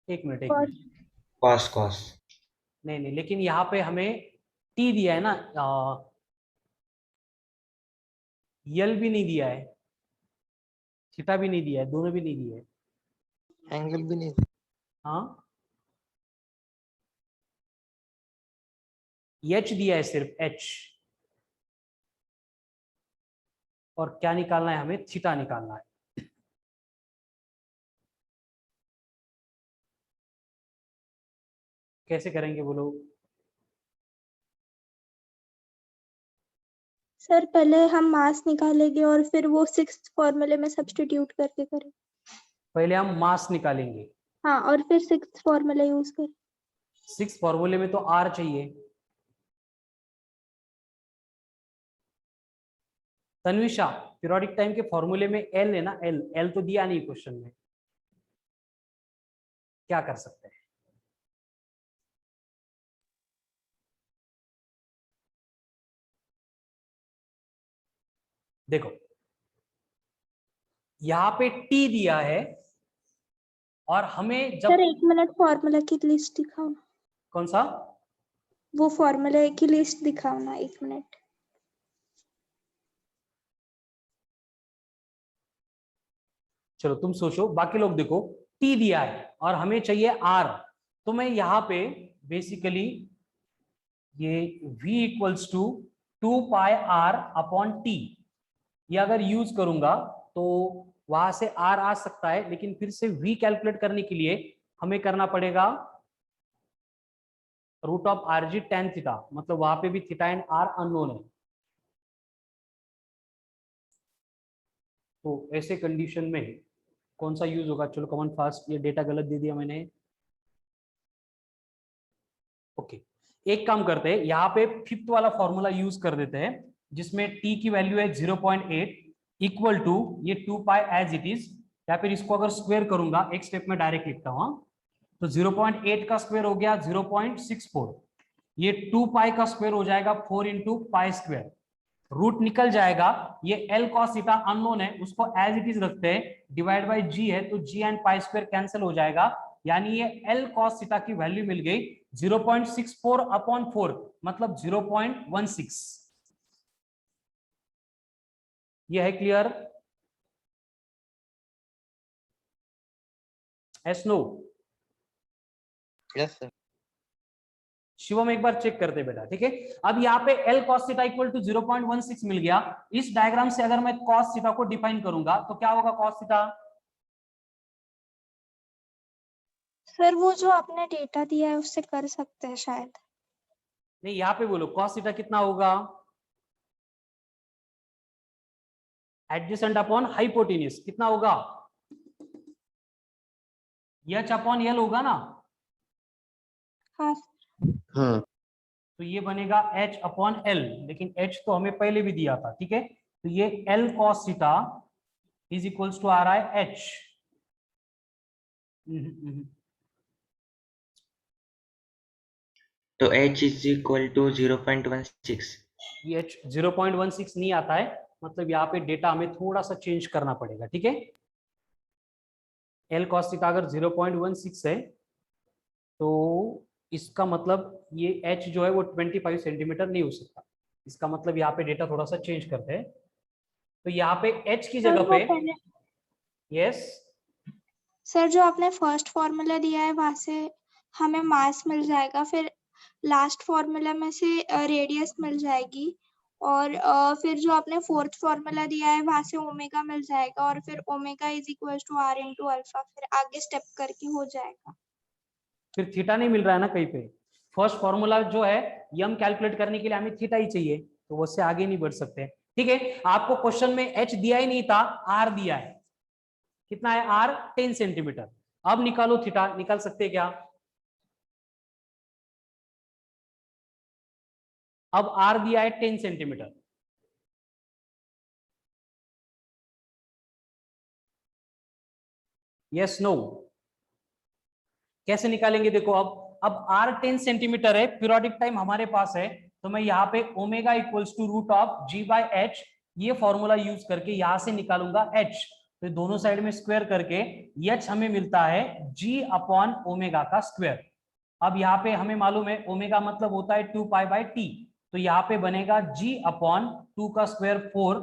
एक मिनट कॉस कॉस। नहीं, लेकिन यहाँ पे हमें टी दिया है ना, यल भी नहीं दिया है, थीटा भी नहीं दिया है, दोनों भी नहीं दिए है। एंगल भी नहीं। हाँ, एच दिया है, सिर्फ एच, और क्या निकालना है, हमें थीटा निकालना है। कैसे करेंगे बोलो? सर पहले हम मास निकालेंगे और फिर वो 6th फॉर्मूले में सब्स्टिट्यूट करके करें। पहले हम मास निकालेंगे। हाँ, और फिर 6th फॉर्मूला यूज करें। 6 फॉर्मूले में तो आर चाहिए। तन्विशा, पीरियोडिक टाइम के फॉर्मूले में एल है ना, एल एल तो दिया नहीं क्वेश्चन में, क्या कर सकते हैं? देखो यहां पे टी दिया है और हमें जब सर 1 मिनट, फॉर्मूला की लिस्ट दिखाओ ना। कौन सा? वो फॉर्मूला की लिस्ट दिखाओ ना, 1 मिनट। चलो तुम सोचो, बाकी लोग देखो। टी दिया है और हमें चाहिए आर, तो मैं यहां पे बेसिकली ये v equals to 2 pi are upon t, ये अगर यूज करूंगा तो वहां से आर आ सकता है, लेकिन फिर से v कैलकुलेट करने के लिए हमें करना पड़ेगा root of R G ten theta, मतलब वहां पे भी थीटा एंड आर अननोन है। तो ऐसे कंडीशन में कौन सा यूज होगा? चलो कमन फास्ट, ये डेटा गलत दे दिया मैंने। ओके, एक काम करते हैं, यहाँ पे 5th वाला फॉर्मूला यूज कर देते हैं, जिसमें t की वैल्यू है 0.8 इक्वल टू ये 2 पाई एज इट इज, या फिर इसको अगर स्क्वायर करूंगा, एक स्टेप में डायरेक्ट लिखता हूं, तो 0.8 का स्क्वायर हो गया 0.64, ये 2 पाई का स्क्वायर हो जाएगा 4 इंटू पाई स्क्वायर, रूट निकल जाएगा, ये L cos थीटा अननोन है, उसको एज इट इज रखते हैं, डिवाइड बाय G है तो G and pi square cancel हो जाएगा, यानी ये L cos थीटा की वैल्यू मिल गई 0.64 अपॉन 4, मतलब 0.16। ये है clear? Yes no? Yes sir. Shivam एक बार चेक करते बेटा, ठीक है। अब यहाँ पे L cos theta equal to 0.16 मिल गया। इस डायग्राम से अगर मैं cos थीटा को डिफाइन करूंगा तो क्या होगा cos थीटा? सर वो जो आपने डेटा दिया है उससे कर सकते हैं शायद। नहीं, यहाँ पे बोलो cos थीटा कितना होगा? एडजेसेंट अपॉन हाइपोटेन्यूज कितना होगा? H अपॉन L होगा ना? हाँ हाँ तो ये बनेगा H अपॉन L, लेकिन H तो हमें पहले भी दिया था, ठीक है। तो ये L cos theta is equals to आ रहा है H। तो h इज इक्वल टू 0.16। ये H 0.16 नहीं आता है, मतलब यहाँ पे डेटा हमें थोड़ा सा चेंज करना पड़ेगा, ठीक है। L cos थीटा अगर 0.16 है तो इसका मतलब ये H जो है वो 25 सेंटीमीटर नहीं हो सकता, इसका मतलब यहाँ पे डेटा थोड़ा सा चेंज करते हैं, तो यहाँ पे H की सर जगह वो पे पहले, यस सर जो आपने फर्स्ट फॉर्मूला दिया है वहां से हमें मास मिल जाएगा, फिर लास्ट फॉर्मूला में से रेडियस मिल जाएगी, और फिर जो आपने 4th फॉर्मूला दिया है वहां से ओमेगा मिल जाएगा, और फिर omega is equal to r into alpha, फिर आगे स्टेप करके हो जाएगा। फिर थीटा नहीं मिल रहा है ना कहीं पे। फर्स्ट फॉर्मूला जो है ये हम कैलकुलेट करने के लिए हमें थीटा ही चाहिए, तो उससे आगे नहीं बढ़ सकते, ठीक है। आपको क्वेश्चन में H दिया ही नहीं था, R दिया है, कितना है R? 10 सेंटीमीटर। अब निकालो थीटा, निकाल सकते हैं क्या? अब R दिया है 10 सेंटीमीटर, यस नो? कैसे निकालेंगे? देखो अब R 10 सेंटीमीटर है, पीरियोडिक टाइम हमारे पास है, तो मैं यहाँ पे omega equals to root of G by H, ये फॉर्मूला यूज करके यहां से निकालूंगा H, तो दोनों साइड में स्क्वायर करके H हमें मिलता है G अपॉन ओमेगा का स्क्वायर। अब यहाँ पे हमें मालूम है ओमेगा मतलब होता है 2 पाई बाय टी, तो यहाँ पे बनेगा G अपॉन 2 का स्क्वायर 4,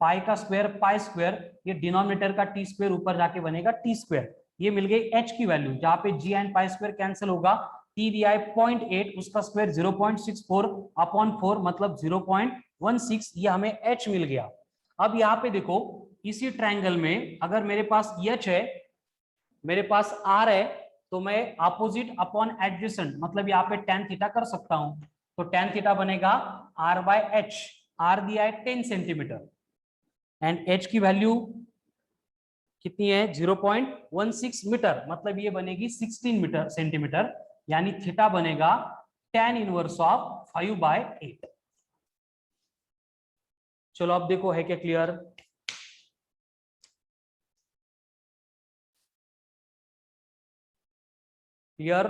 पाई का स्क्वायर पाई स्क्वायर, ये डिनोमिनेटर का टी स्क्वायर ऊपर जाके बनेगा टी स्क्वायर, ये मिल गई H की वैल्यू, जहाँ पे G and pi square cancel होगा, T दिया है 0.8, उसका स्क्वायर 0.64 अपॉन 4 मतलब 0.16, ये हमें H मिल गया। अब यहाँ पे देखो इसी ट्रायंगल में अगर मेरे पास एच है, मेरे पास आर है, तो मैं अपोजिट अपॉन एडजेसेंट मतलब यहाँ पे tan थीटा कर सकता हूं। तो tan थीटा बनेगा r बाय एच, आर दिया है 10 सेंटीमीटर एंड h की वैल्यू कितनी है 0.16 मीटर, मतलब ये बनेगी 16 मीटर सेंटीमीटर, यानी थीटा बनेगा tan इनवर्स ऑफ 5/8। चलो अब देखो है क्या क्लियर? क्लियर?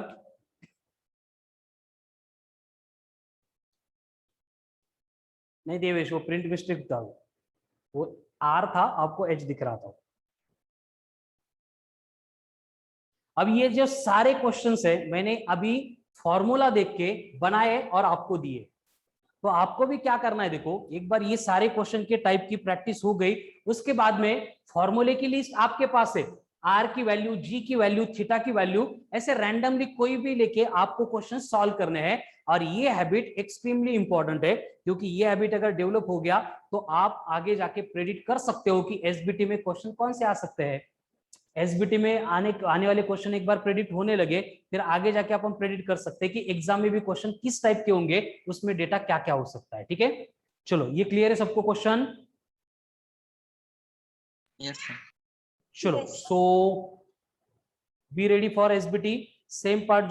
नहीं देवेश, वो प्रिंट मिस्टेक था, वो आर था, आपको एच दिख रहा था। अब ये जो सारे क्वेश्चंस है मैंने अभी फॉर्मूला देख के बनाए और आपको दिए, तो आपको भी क्या करना है, देखो एक बार ये सारे क्वेश्चन के टाइप की प्रैक्टिस हो गई, उसके बाद में फॉर्मूले की लिस्ट आपके पास है, आर की वैल्यू, जी की वैल्यू, थीटा की वैल्यू, ऐसे रैंडमली कोई भी लेके आपको क्वेश्चन सॉल्व करने हैं। और ये हैबिट एक्सट्रीमली इंपॉर्टेंट है, क्योंकि ये हैबिट अगर डेवलप हो गया तो आप आगे जाके प्रेडिक्ट कर सकते हो कि एसबीटी में क्वेश्चन कौन से आ सकते हैं। एसबीटी में आने वाले क्वेश्चन एक बार प्रेडिक्ट होने लगे, फिर आगे जाके अपन प्रेडिक्ट कर सकते हैं कि एग्जाम में भी क्वेश्चन किस टाइप के होंगे, उसमें डेटा क्या क्या हो सकता है। ठीक है, चलो ये क्लियर है सबको क्वेश्चन? Yes, sir. चलो, Yes. So be ready for SBT, same part